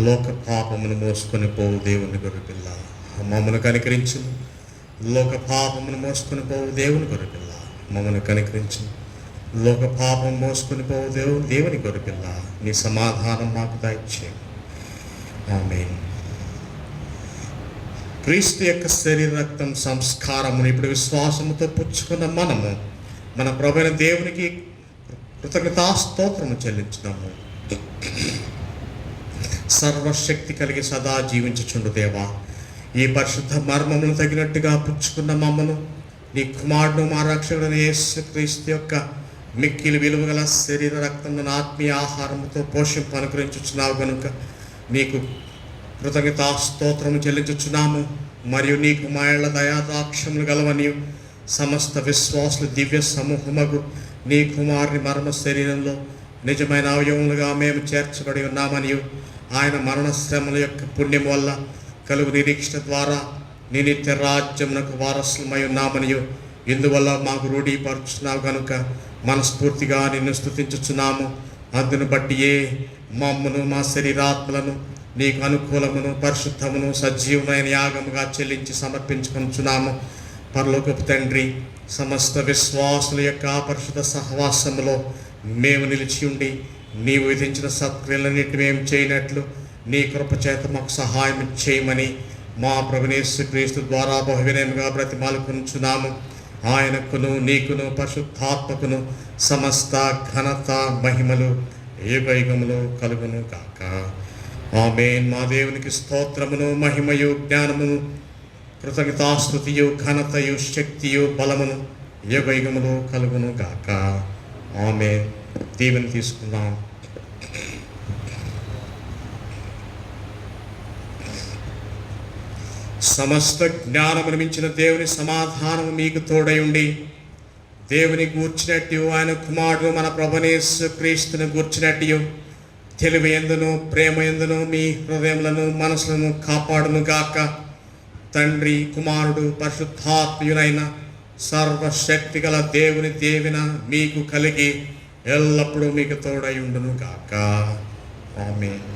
లోక పాపమును మోసుకొని పోవు దేవుని గొర్రెపిల్ల, మమ్మను కనికరించు. లోక పాపమును మోసుకొని పోవు దేవుని గొర్రెపిల్ల, మమ్మను కనికరించు. లోక పాపం మోసుకొని పోవు దేవుని గొర్రెపిల్ల, నీ సమాధానం మాకు దయచేయు. ఆమేన్. క్రీస్తు యొక్క శరీర రక్తం సంస్కారమును ఇప్పుడు విశ్వాసముతో పుచ్చుకున్న మనము మన ప్రభువైన దేవునికి కృతజ్ఞతాస్తోత్రము చెల్లించుదాము. సర్వశక్తి కలిగి సదా జీవించుచుండు దేవా, ఈ పరిశుద్ధ మర్మమును తగినట్టుగా పుచ్చుకున్న మమ్మను నీ కుమారుడు మా రక్షకుడైన యేసుక్రీస్తు యొక్క మిక్కిలి విలువ గల శరీర రక్తములను ఆత్మీయ ఆహారముతో పోషింపు అనుగ్రహించుచున్నావు కనుక నీకు కృతజ్ఞతాస్తోత్రము చెల్లించుచున్నాము. మరియు నీకు మా ఏళ్ల దయాదాక్షములు గలవనియు సమస్త విశ్వాసులు దివ్య సమూహముగు నీ కుమారుని మర్మ శరీరంలో నిజమైన అవయవములుగా మేము చేర్చబడి ఉన్నామనియు ఆయన మరణశ్రమల యొక్క పుణ్యం వల్ల కలుగు నిరీక్షణ ద్వారా నీ నిత్య రాజ్యమునకు వారసులమై ఉన్నామనియు ఇందువల్ల మాకు రూఢీపరుచున్నావు కనుక మనస్ఫూర్తిగా నిన్ను స్తుతించుచున్నాము. అందును బట్టియే మమ్మను మా శరీరాత్మలను నీకు అనుకూలమును పరిశుద్ధమును సజీవమైన యాగముగా చెల్లించి సమర్పించుకొనుచున్నాము. పరలోకపు తండ్రి, సమస్త విశ్వాసుల యొక్క పరిశుద్ధ సహవాసములో మేము నిలిచి ఉండి నీవు విధించిన సత్క్రియలన్నిటి మేము చేయనట్లు నీ కృప చేత మాకు సహాయం చేయమని మా ప్రభువైన యేసుక్రీస్తు ద్వారా బహువినయముగా బ్రతిమాలుకొనుచున్నాము. ఆయనకును నీకును పరిశుద్ధాత్మకును సమస్త ఘనత మహిమలు యుగయుగములు కలుగును కాక. ఆమేన్. మా దేవునికి స్తోత్రమును మహిమయు జ్ఞానమును కృతజ్ఞతాస్తుతియు ఘనతయు శక్తియు బలమును యుగయుగములు కలుగును గాక. ఆమేన్. దీవెన తీసుకుందాం. సమస్త జ్ఞానమును మించిన దేవుని సమాధానము మీకు తోడై ఉండి దేవుని గూర్చినట్టు ఆయన కుమారుడు మన ప్రభువైన యేసుక్రీస్తును గూర్చినట్టు తెలివి ఎందును ప్రేమ ఎందును మీ హృదయములను మనసులను కాపాడును గాక. తండ్రి, కుమారుడు, పరిశుద్ధాత్మయునైన సర్వశక్తి గల దేవుని దీవెన మీకు కలిగి ఎల్లప్పుడూ మీకు తోడై ఉండును గాక. ఆమేన్.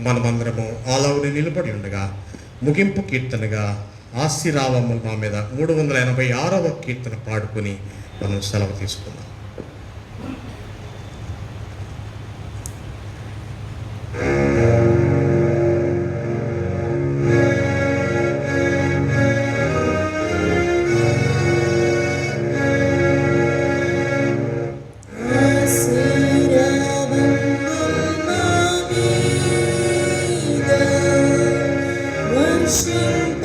మనమందరము ఆలవుని నిలబడి ఉండగా ముగింపు కీర్తనగా ఆశీర్వాదములు మా మీద 386వ కీర్తన పాడుకొని మనం సెలవు తీసుకుందాం.
Worship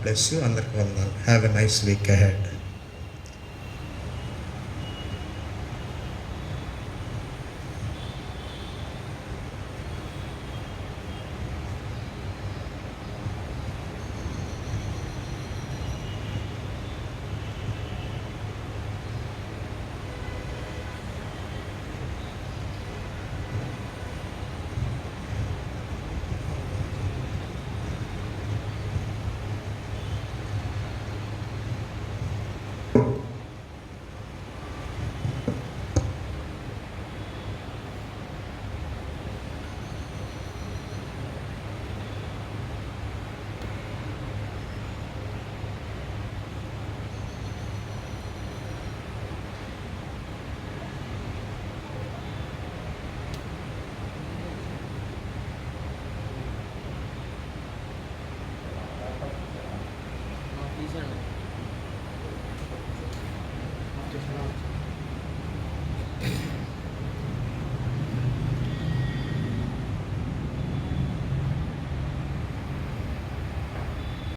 bless you. అందరికీ వందనాలు. Have a nice week ahead.